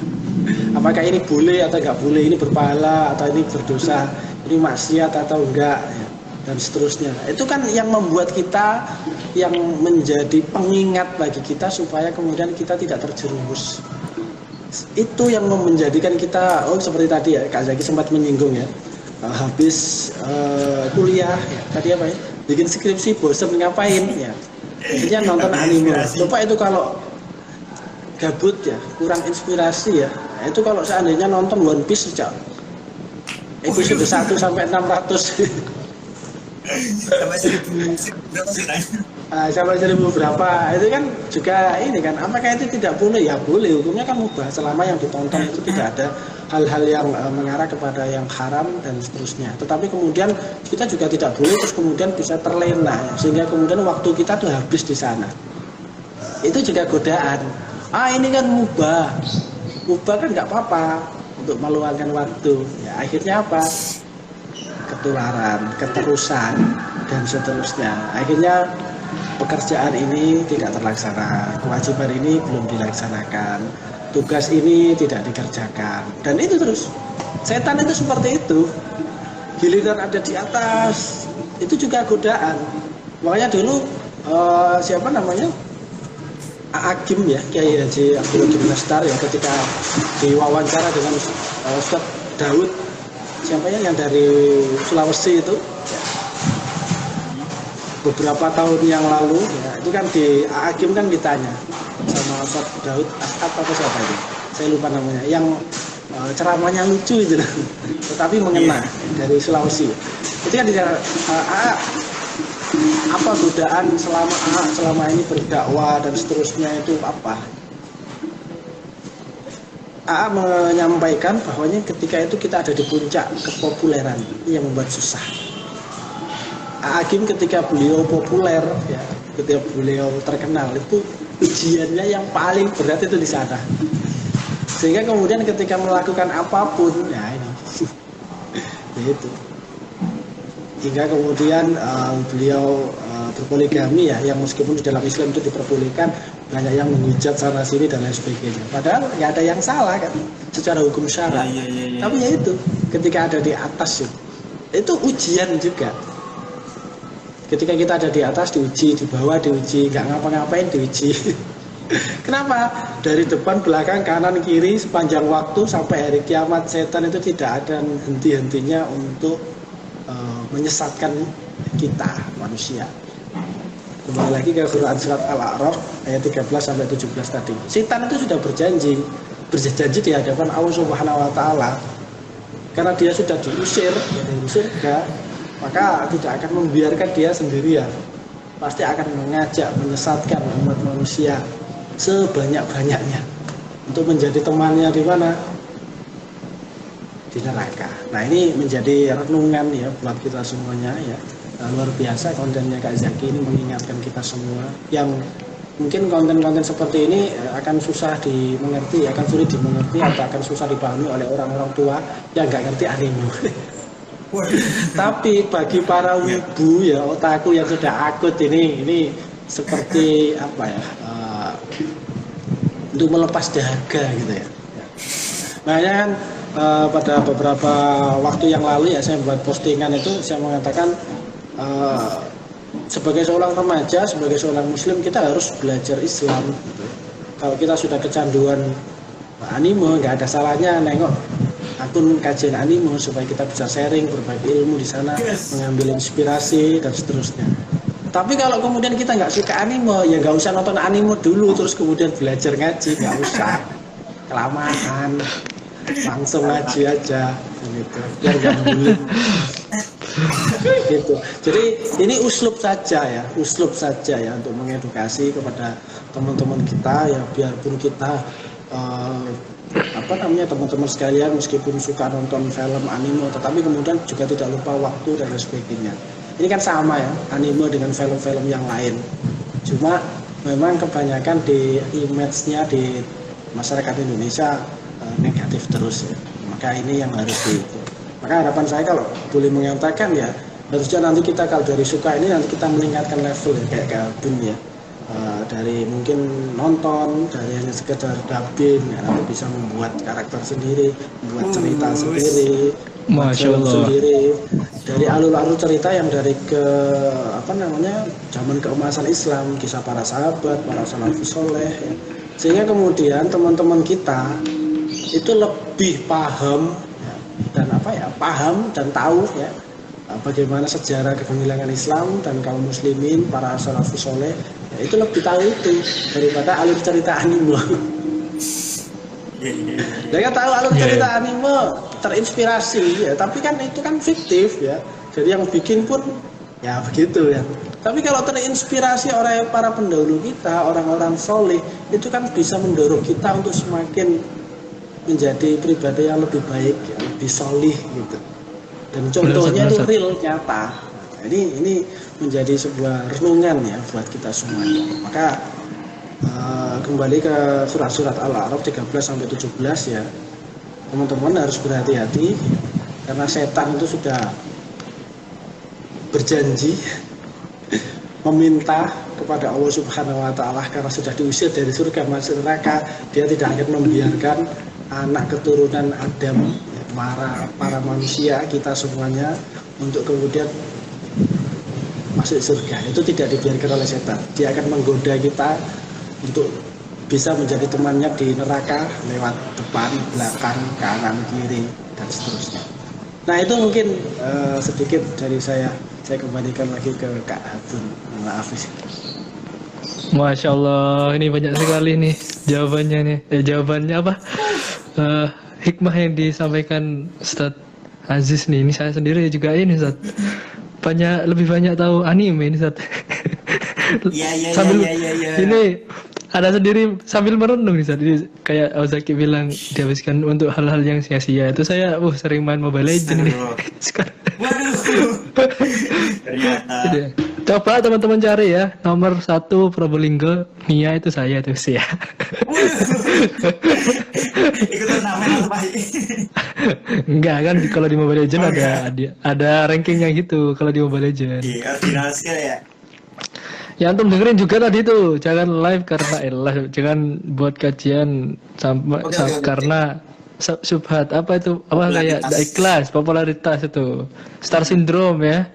Apakah ini boleh atau enggak boleh, ini berpahala atau ini berdosa, ini maksiat atau enggak ya, dan seterusnya. Itu kan yang membuat kita, yang menjadi pengingat bagi kita supaya kemudian kita tidak terjerumus. Itu yang menjadikan kita, seperti tadi ya Kak Zaki sempat menyinggung ya, habis kuliah ya, tadi apa ya, bikin skripsi bosan ngapain ya, akhirnya nonton anime. Coba itu kalau gabut ya, kurang inspirasi ya, itu kalau seandainya nonton One Piece sejak episode 1 sampai 600 Sampai 1000 berapa sih Ray? sampai 1000 berapa, itu kan juga ini kan, apakah itu tidak boleh? Ya boleh, hukumnya kan mubah selama yang ditonton itu tidak ada hal-hal yang mengarah kepada yang haram dan seterusnya. Tetapi kemudian kita juga tidak boleh terus kemudian bisa terlena sehingga kemudian waktu kita tuh habis di sana. Itu juga godaan. Ini kan mubah kan nggak apa-apa untuk meluangkan waktu. Ya akhirnya apa? Ketularan, keterusan dan seterusnya. Akhirnya pekerjaan ini tidak terlaksana, kewajiban ini belum dilaksanakan, tugas ini tidak dikerjakan, dan itu terus. Setan itu seperti itu. Giliran ada di atas, itu juga godaan. Makanya dulu siapa namanya? Agim ya, Kiai Haji Abdul Ghani Nastar ya, ketika diwawancara dengan Ustaz Daud, siapa yang dari Sulawesi itu, beberapa tahun yang lalu ya, itu kan di Agim kan ditanya sama Ustaz Daud apa siapa itu, saya lupa namanya, yang ceramahnya lucu itu tetapi mengena dari Sulawesi. Itu kan ditanya, apa godaan selama ini berdakwah dan seterusnya itu apa? AA menyampaikan bahwanya ketika itu kita ada di puncak kepopuleran yang membuat susah. Agim ketika beliau populer ya, ketika beliau terkenal, itu ujiannya yang paling berat itu di sana. Sehingga kemudian ketika melakukan apapun ya ini itu. Hingga kemudian beliau berpoligami ya, yang meskipun di dalam Islam itu diperbolehkan, banyak yang menghujat sana sini dan lain sebagainya. Padahal nggak ada yang salah kan secara hukum syara. Tapi ya itu ketika ada di atas itu ujian juga. Ketika kita ada di atas diuji, di bawah diuji, nggak ngapa-ngapain diuji. Kenapa? Dari depan, belakang, kanan, kiri, sepanjang waktu sampai hari kiamat, setan itu tidak ada henti-hentinya untuk menyesatkan kita manusia. Kembali lagi ke Quran surat Al-A'raf ayat 13 sampai 17 tadi. Setan itu sudah berjanji di hadapan Allah Subhanahu wa taala. Karena dia sudah diusir dari surga, maka tidak akan membiarkan dia sendirian. Pasti akan mengajak, menyesatkan umat manusia sebanyak-banyaknya untuk menjadi temannya di mana? Di neraka. Nah, ini menjadi renungan ya buat kita semuanya ya. Luar biasa kontennya Kak Zaki ini mengingatkan kita semua yang mungkin konten-konten seperti ini akan susah dimengerti, akan sulit dimengerti atau akan susah dipahami oleh orang-orang tua yang nggak ngerti anime. Tapi bagi para wibu ya, otaku yang sudah akut ini seperti apa ya, untuk melepas dahaga gitu ya. Makanya kan pada beberapa waktu yang lalu ya saya buat postingan itu saya mengatakan sebagai seorang remaja, sebagai seorang muslim kita harus belajar Islam gitu. Kalau kita sudah kecanduan anime, nggak ada salahnya nengok akun kajian anime supaya kita bisa sharing, berbagi ilmu di sana, mengambil inspirasi dan seterusnya. Tapi kalau kemudian kita nggak suka anime, ya nggak usah nonton anime dulu terus kemudian belajar ngaji, nggak usah, kelamaan, langsung ngaji aja gitu, biar nggak bulit. Gitu. Jadi ini uslub saja ya untuk mengedukasi kepada teman-teman kita ya, biarpun kita teman-teman sekalian meskipun suka nonton film anime, tetapi kemudian juga tidak lupa waktu dan sebagainya. Ini kan sama ya, anime dengan film-film yang lain. Cuma memang kebanyakan di image-nya di masyarakat Indonesia negatif terus ya. Maka ini yang harus Maka harapan saya kalau boleh mengatakan ya, harusnya nanti kita kalau dari suka ini nanti kita meningkatkan level ya, kayak Gabun ya. Dari mungkin nonton, dari hanya sekedar dubbing ya, nanti bisa membuat karakter sendiri, membuat cerita sendiri, Masya Allah. sendiri, dari alur-alur cerita yang dari zaman keemasan Islam, kisah para sahabat, para salafus soleh ya. Sehingga kemudian teman-teman kita itu lebih paham ya, paham dan tahu ya bagaimana sejarah kegemilangan Islam dan kaum muslimin, para salafus soleh ya, itu lebih tahu itu daripada alur cerita anime. Mereka tahu alur cerita anime, terinspirasi ya, tapi kan itu kan fiktif ya. Jadi yang bikin pun ya begitu ya. Tapi kalau terinspirasi oleh para pendahulu kita, orang-orang soleh, itu kan bisa mendorong kita untuk semakin menjadi pribadi yang lebih baik, lebih solih gitu. Dan contohnya itu real, nyata. Ini menjadi sebuah renungan ya buat kita semuanya. Maka kembali ke surat-surat Al-A'raf 13 sampai 17 ya. Teman-teman harus berhati-hati karena setan itu sudah berjanji meminta kepada Allah Subhanahu wa taala karena sudah diusir dari surga masuk neraka, dia tidak akan membiarkan anak keturunan Adam, para manusia kita semuanya untuk kemudian masuk surga. Itu tidak dibiarkan oleh setan. Dia akan menggoda kita untuk bisa menjadi temannya di neraka lewat depan, belakang, kanan, kiri dan seterusnya. Nah, itu mungkin sedikit dari saya. Saya kembalikan lagi ke Kak Hatun. Maaf sih. Masya Allah, ini banyak sekali nih jawabannya nih. Jawabannya apa? Hikmah yang disampaikan Ustadz Aziz nih. Ini saya sendiri juga ini Ustadz. Lebih banyak tahu anime ini Ustadz. Iya. Ini ada sendiri sambil merenung nih Ustadz. Ini kayak Ozaki bilang dihabiskan untuk hal-hal yang sia-sia. Itu saya sering main Mobile Legends nih. Sekarang. Waduh. Ternyata. Coba teman-teman cari ya, nomor 1 Probolinggo, Mia itu saya tuh sih ya. Ikutan namanya apa Pak? Enggak kan, kalau di Mobile Legends ada rankingnya gitu kalau di Mobile Legends. Iya, original sekali ya. Ya antum dengerin juga tadi tuh, jangan live karena jangan buat kajian karena subhat kayak ikhlas, popularitas itu, star syndrome ya.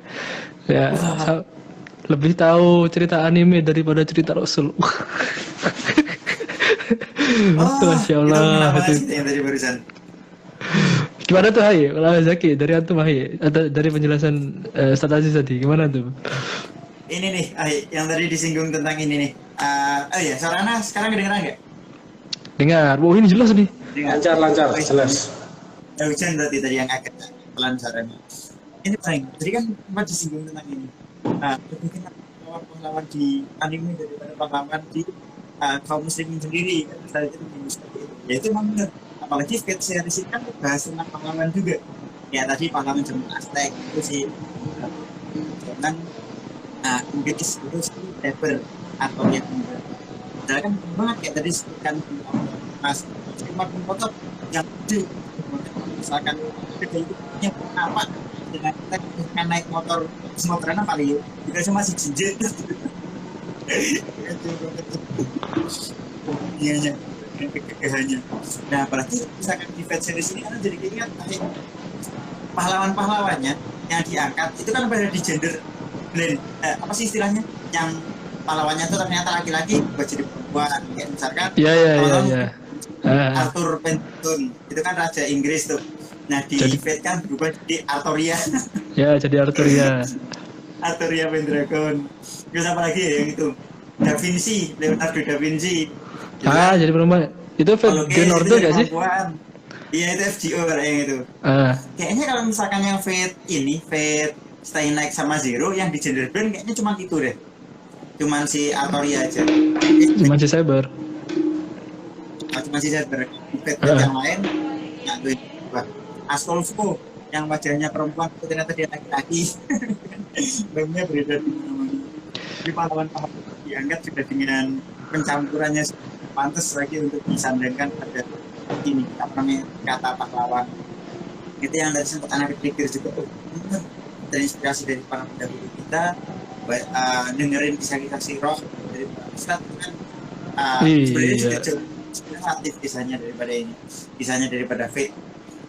Lebih tahu cerita anime daripada cerita Rasul. Masya Itu Allah. kenapa Itu. sih yang tadi barusan? Gimana tuh Hai? Kalau Zaki dari antum Hai, atau dari penjelasan Ustaz Aziz tadi gimana tuh? Ini nih, yang tadi disinggung tentang ini nih. Oh ya, Sarana sekarang kedengeran nggak? Dengar, oh ini jelas nih. Lancar, Oh, jelas. hujan berarti tadi yang agak pelan Sarana. Ini paling, tadi kan sempat disinggung tentang ini. Lebih kenal pahlawan di anime daripada pahlawan di kaum muslimin sendiri. Saya itu seperti itu. Ya itu memang benar. Apalagi Fate series ini kan bahas tentang pahlawan juga. Ya tadi pahlawan zaman Aztec itu sih. Jangan mungkin itu Deber atau yang padahal kan banget kayak tadi sebutkan Mas cuma motor yang gede misalkan gede itu punya apa dengan kita naik motor motoran apa kali kita cuma si jinjit iya kegahannya. Nah apalagi misalkan di Fate series ini kan jadi keinget pahlawan-pahlawannya yang diangkat itu kan pada di gender blend, apa sih istilahnya yang pahlawannya itu ternyata laki-laki buat jadi perempuan kayak misalkan Iya. Arthur Penton itu kan raja Inggris tuh. Nah di Fate kan berubah jadi Arthuria. Ya jadi Arthuria. Arthuria Pendragon. Terus apa lagi ya yang itu Da Vinci, Leonardo da Vinci. Jadi perempuan. Itu Fate Grand Order gak sih? Iya itu FGO kalau yang itu. Kayaknya kalau misalkan yang Fate ini Fate Stay Night sama Zero yang di gender blend kayaknya cuma itu deh. Cuman si Arthuria aja. Cuman si Saber. Cuma si Saber. Fate yang lain yang gue Astolfo yang wajahnya perempuan itu ternyata dia laki-laki. Namanya beredar di mana-mana. Jadi pahlawan-pahlawan diangkat sudah dengan pencampurannya pantas lagi untuk disandangkan pada ini apa namanya kata pahlawan. Itu yang dari sempat anak pikir juga terinspirasi dari para pendahulu kita dengerin kisah-kisah si Roh dari Ustadz kan sebenarnya sudah jauh aktif kisahnya daripada Fate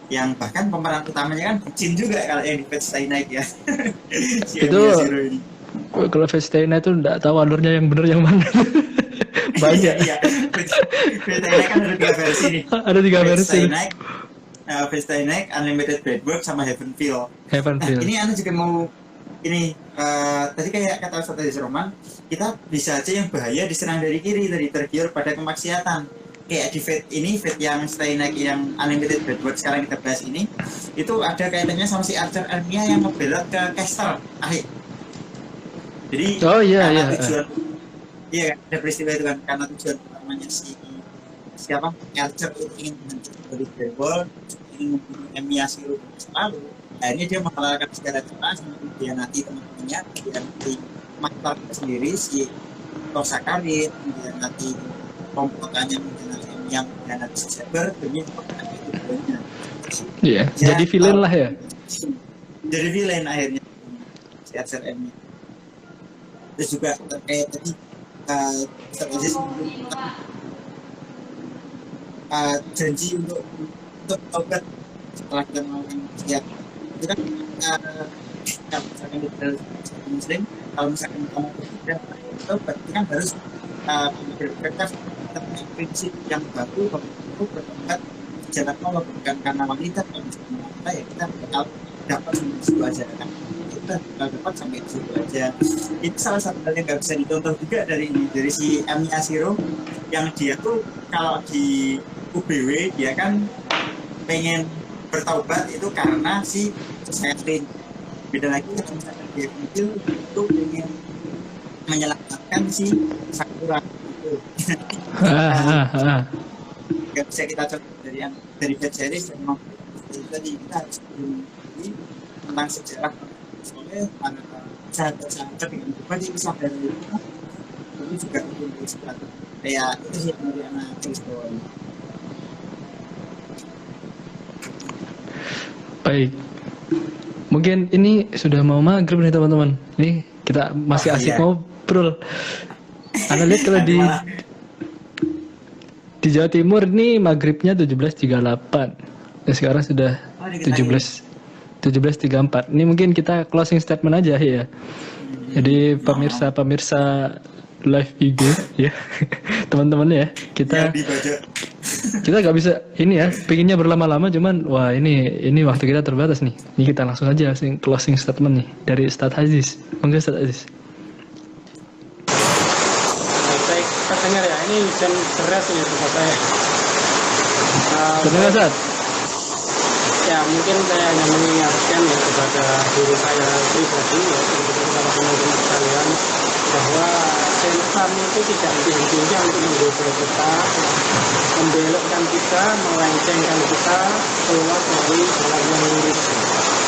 yang bahkan pemeran utamanya kan Jin juga kalau yang di Fate Stay Night ya. Si itu ini. Kalau Fate Stay Night itu nggak tahu alurnya yang benar yang mana. Banyak. Iya. Fate Stay Night kan ada 3 versi nih. Ada 3 versi. Fate Stay Night, Unlimited Bedwork sama Heavenfield. Nah, ini Anda juga mau ini tadi kayak kata Ustaz Aziz Roman, kita bisa aja yang bahaya diserang dari kiri, dari tergiur pada kemaksiatan. Kayak di Fate ini, Fate yang Stay Night yang Unlimited Bedwork sekarang kita bahas ini, itu ada kaitannya sama si Archer Armia yang ngebelot ke Castle akhir. Jadi tujuan ada peristiwa itu kan karena tujuan utamanya siapa Archer itu ingin menghancurkan dari Bedwork, ingin membunuh Emiya Zero lalu akhirnya dia menghalalkan segala cara sama mengkhianati teman-temannya, mengkhianati makhluk sendiri si Tosakarin, mengkhianati komplotannya, mengkhianati yang mengkhianati si Saber demi mengkhianati tujuannya. Iya, jadi villain lah ya. Jadi villain akhirnya si Archer Emiya. Terus juga terkait tadi Ustaz janji untuk tobat setelah kita melakukan maksiat itu kan kalau misalkan kita muslim, kalau misalkan kamu tidak tobat itu kan harus berkata kita punya prinsip yang baru bahwa itu bertobat jalan Allah bukan karena wanita. Kalau misalkan wanita ya kita dapat sampai situ aja kan, kita dapat sampai situ aja. Itu salah satu hal yang nggak bisa dicontoh juga dari si Emiya Zero yang dia tuh kalau di UBW dia kan pengen bertaubat itu karena si Catherine. Beda lagi kalau misalkan dia kecil itu pengen menyelamatkan si Sakura itu. Gak bisa kita coba dari Fate series memang tadi kita harus beri tentang sejarah soalnya sahabat-sahabat dengan berbagai kisah dari itu juga untuk sesuatu kayak itu sih yang dari anak tulis bawah. Baik, mungkin ini sudah mau maghrib nih teman-teman. Ini kita masih asik ngobrol. Anda lihat kalau di Jawa Timur ini maghribnya 17.38. Ya, sekarang sudah 17.34. Ini mungkin kita closing statement aja ya. Jadi pemirsa live IG ya. Teman-teman ya, kita Yang dibaca. kita nggak bisa ini ya, pengennya berlama-lama cuman wah ini waktu kita terbatas nih. Ini kita langsung aja closing statement nih dari Ustadz Aziz. Monggo Ustadz Aziz. Baik, terdengar ya, ini hujan deras ini tempat saya. Terima kasih. Ya mungkin saya hanya mengingatkan ya kepada diri saya pribadi ya, kepada teman-teman sekalian, bahwa setan itu tidak henti-hentinya untuk menggoda kita, membelokkan kita, melencengkan kita keluar dari jalan yang lurus,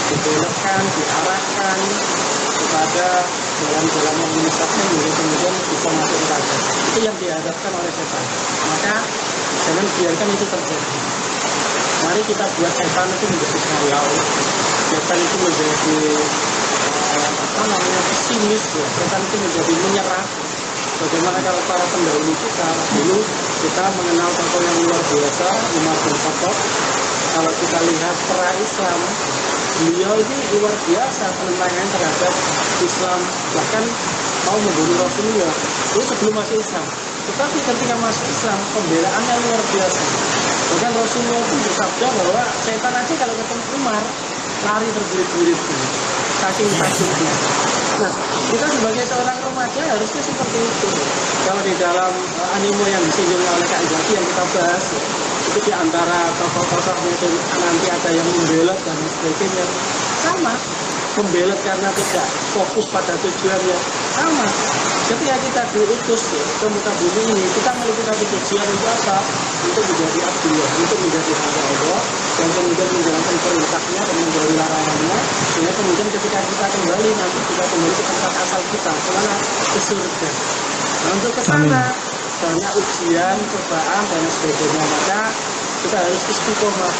dibelokkan, diarahkan kepada jalan-jalan yang menyesatkan, hingga kemudian bisa masuk neraka. Itu yang dihadapkan oleh setan. Maka jangan biarkan itu terjadi. Mari kita buat setan itu menjadi halau, setan itu menjadi pesimis ya, setan itu menjadi menyerah. Bagaimana kalau para pendahulu kita dulu kita mengenal tokoh yang luar biasa, Umar bin Khattab. Kalau kita lihat pra Islam, beliau ini luar biasa penentangan terhadap Islam, bahkan mau membunuh Rasulullah itu sebelum masuk Islam. Tetapi ketika masuk Islam, pembelaannya luar biasa. Bahkan Rasulullah pun bersabda bahwa setan aja kalau ketemu Umar lari terbelit-belit, saking takutnya. Nah, kita sebagai seorang remaja harusnya seperti itu. Kalau di dalam anime yang disinggung oleh Kak Zaki yang kita bahas, itu di antara tokoh-tokohnya nanti ada yang membelot dan sebagainya. Sama, membelot karena tidak fokus pada tujuannya. Sama, ketika kita diutus ke muka bumi ini, kita memiliki satu tujuan untuk apa? Untuk menjadi Abdullah, untuk menjadi hamba Allah, dan kemudian menjalankan perintahnya dan menjauhi larangannya. Sehingga kemudian ketika kita kembali nanti kita kembali ke tempat asal kita, kemana? Ke surga. Nah, untuk ke sana banyak ujian, cobaan dan sebagainya. Maka kita harus istiqomah.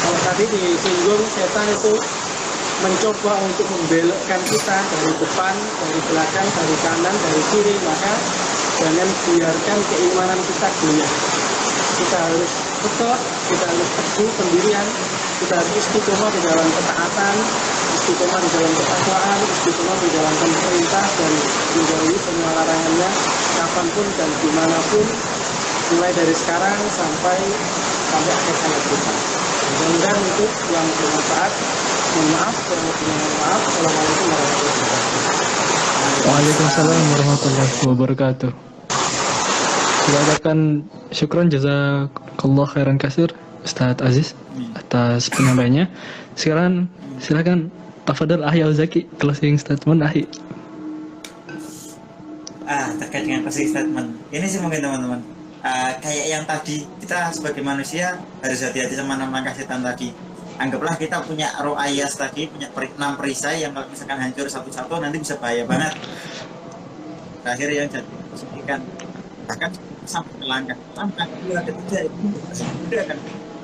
Kalau tadi disinggung setan itu mencoba untuk membelokkan kita dari depan, dari belakang, dari kanan, dari kiri, maka jangan biarkan keimanan kita goyah. Kita harus tetap, kita harus teguh pendirian, kita harus istiqomah di dalam ketaatan, istiqomah di dalam ketakwaan, istiqomah di dalam perintah dan menjauhi semua larangannya kapanpun dan dimanapun, mulai dari sekarang sampai akhir hayat kita. Mudah-mudahan itu yang bermanfaat. Mohon maaf, mohon maaf. Assalamualaikum warahmatullahi wabarakatuh. Waalaikumsalam warahmatullahi wabarakatuh. Kita ucapkan syukron jazakallah khairan kasir Ustadz Aziz atas penyampaiannya. Sekarang silakan tafadhal Ahya Zaki closing statement Ahi. Terkait dengan closing statement ini sih mungkin teman-teman, kayak yang tadi, kita sebagai manusia harus hati-hati sama langkah setan tadi. Anggaplah kita punya roh ayas tadi, punya 6 perisai yang kalau misalkan hancur satu-satu nanti bisa bahaya banget. Terakhir yang jadikan bahkan sampai ke langkah 2, 3 itu sudah kan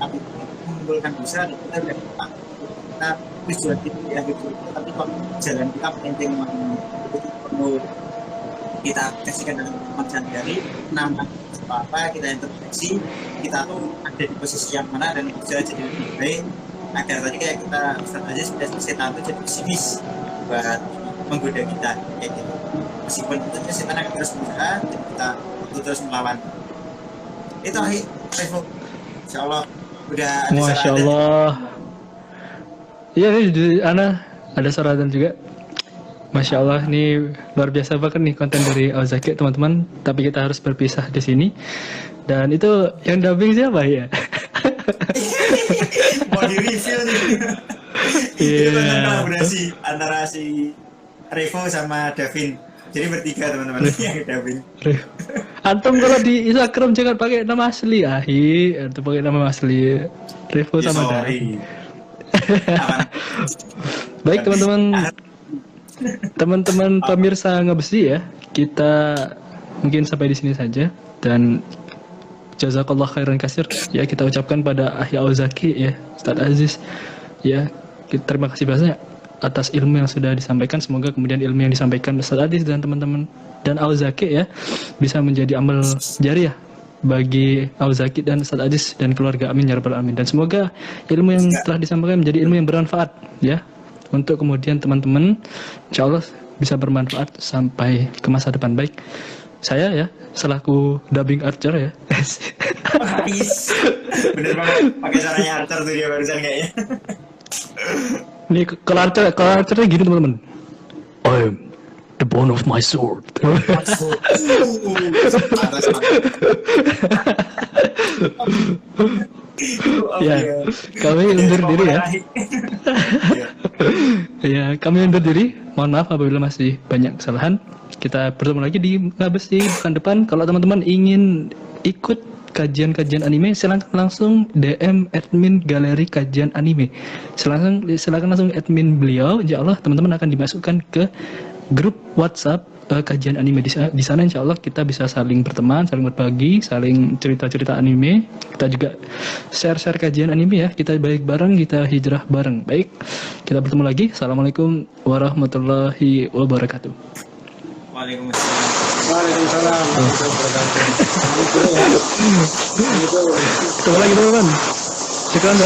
tapi menimbulkan dosa dan kita sudah kita tujuan kita gitu. Tapi kok jalan kita penting perlu kita kasihkan dalam pemahaman dari 6 apa kita introspeksi, kita tuh ada di posisi yang mana dan bisa jadi lebih baik, agar tadi kayak kita Ustaz aja sudah setan itu jadi pesimis buat menggoda kita kayak gitu. Meskipun tentunya setan akan terus berusaha, jadi kita terus melawan. Itu akhir Revo. Insyaallah udah ada Masya Allah. Iya nih di Ana ada syaratan juga. Masya Allah, ini luar biasa banget nih konten dari Al-Zaki teman-teman. Tapi kita harus berpisah di sini. Dan itu yang dubbing siapa ya? mau di review nih. Itu kolaborasi antara si Revo sama Davin. Jadi bertiga teman-teman yang dubbing. Antum kalau di Instagram jangan pakai nama asli, antum pakai nama asli Revo sama Davin. Baik teman-teman. Teman-teman pemirsa Ngebesi ya, kita mungkin sampai di sini saja dan jazakallah khairan kasir ya kita ucapkan pada Ahya Al-Zaki ya, Ustadz Aziz ya, terima kasih banyak atas ilmu yang sudah disampaikan. Semoga kemudian ilmu yang disampaikan Ustadz Aziz dan teman-teman dan Al-Zaki ya bisa menjadi amal jariah bagi Al-Zaki dan Ustadz Aziz dan keluarga, amin ya rabbal alamin. Dan semoga ilmu yang telah disampaikan menjadi ilmu yang bermanfaat ya, untuk kemudian teman-teman insya Allah bisa bermanfaat sampai ke masa depan. Baik, saya ya selaku dubbing Archer ya. Habis. Bener banget. Pakai caranya Archer tuh dia barusan kayaknya. Ini kalau Archernya gini teman-teman. I am the bone of my sword. Ya, kami undur diri ya. Ya, kami undur diri. Mohon maaf apabila masih banyak kesalahan. Kita bertemu lagi di Ngabes di bulan depan. Kalau teman-teman ingin ikut kajian-kajian anime, silakan langsung DM admin galeri kajian anime. Silakan langsung admin beliau. Insya Allah teman-teman akan dimasukkan ke grup WhatsApp kajian anime. Di sana insya Allah kita bisa saling berteman, saling berbagi, saling cerita-cerita anime. Kita juga share-share kajian anime ya. Kita baik bareng, kita hijrah bareng. Baik, kita bertemu lagi. Assalamualaikum warahmatullahi wabarakatuh. Waalaikumsalam. Waalaikumsalam warahmatullahi wabarakatuh. Ketemu lagi teman-teman. Sekian,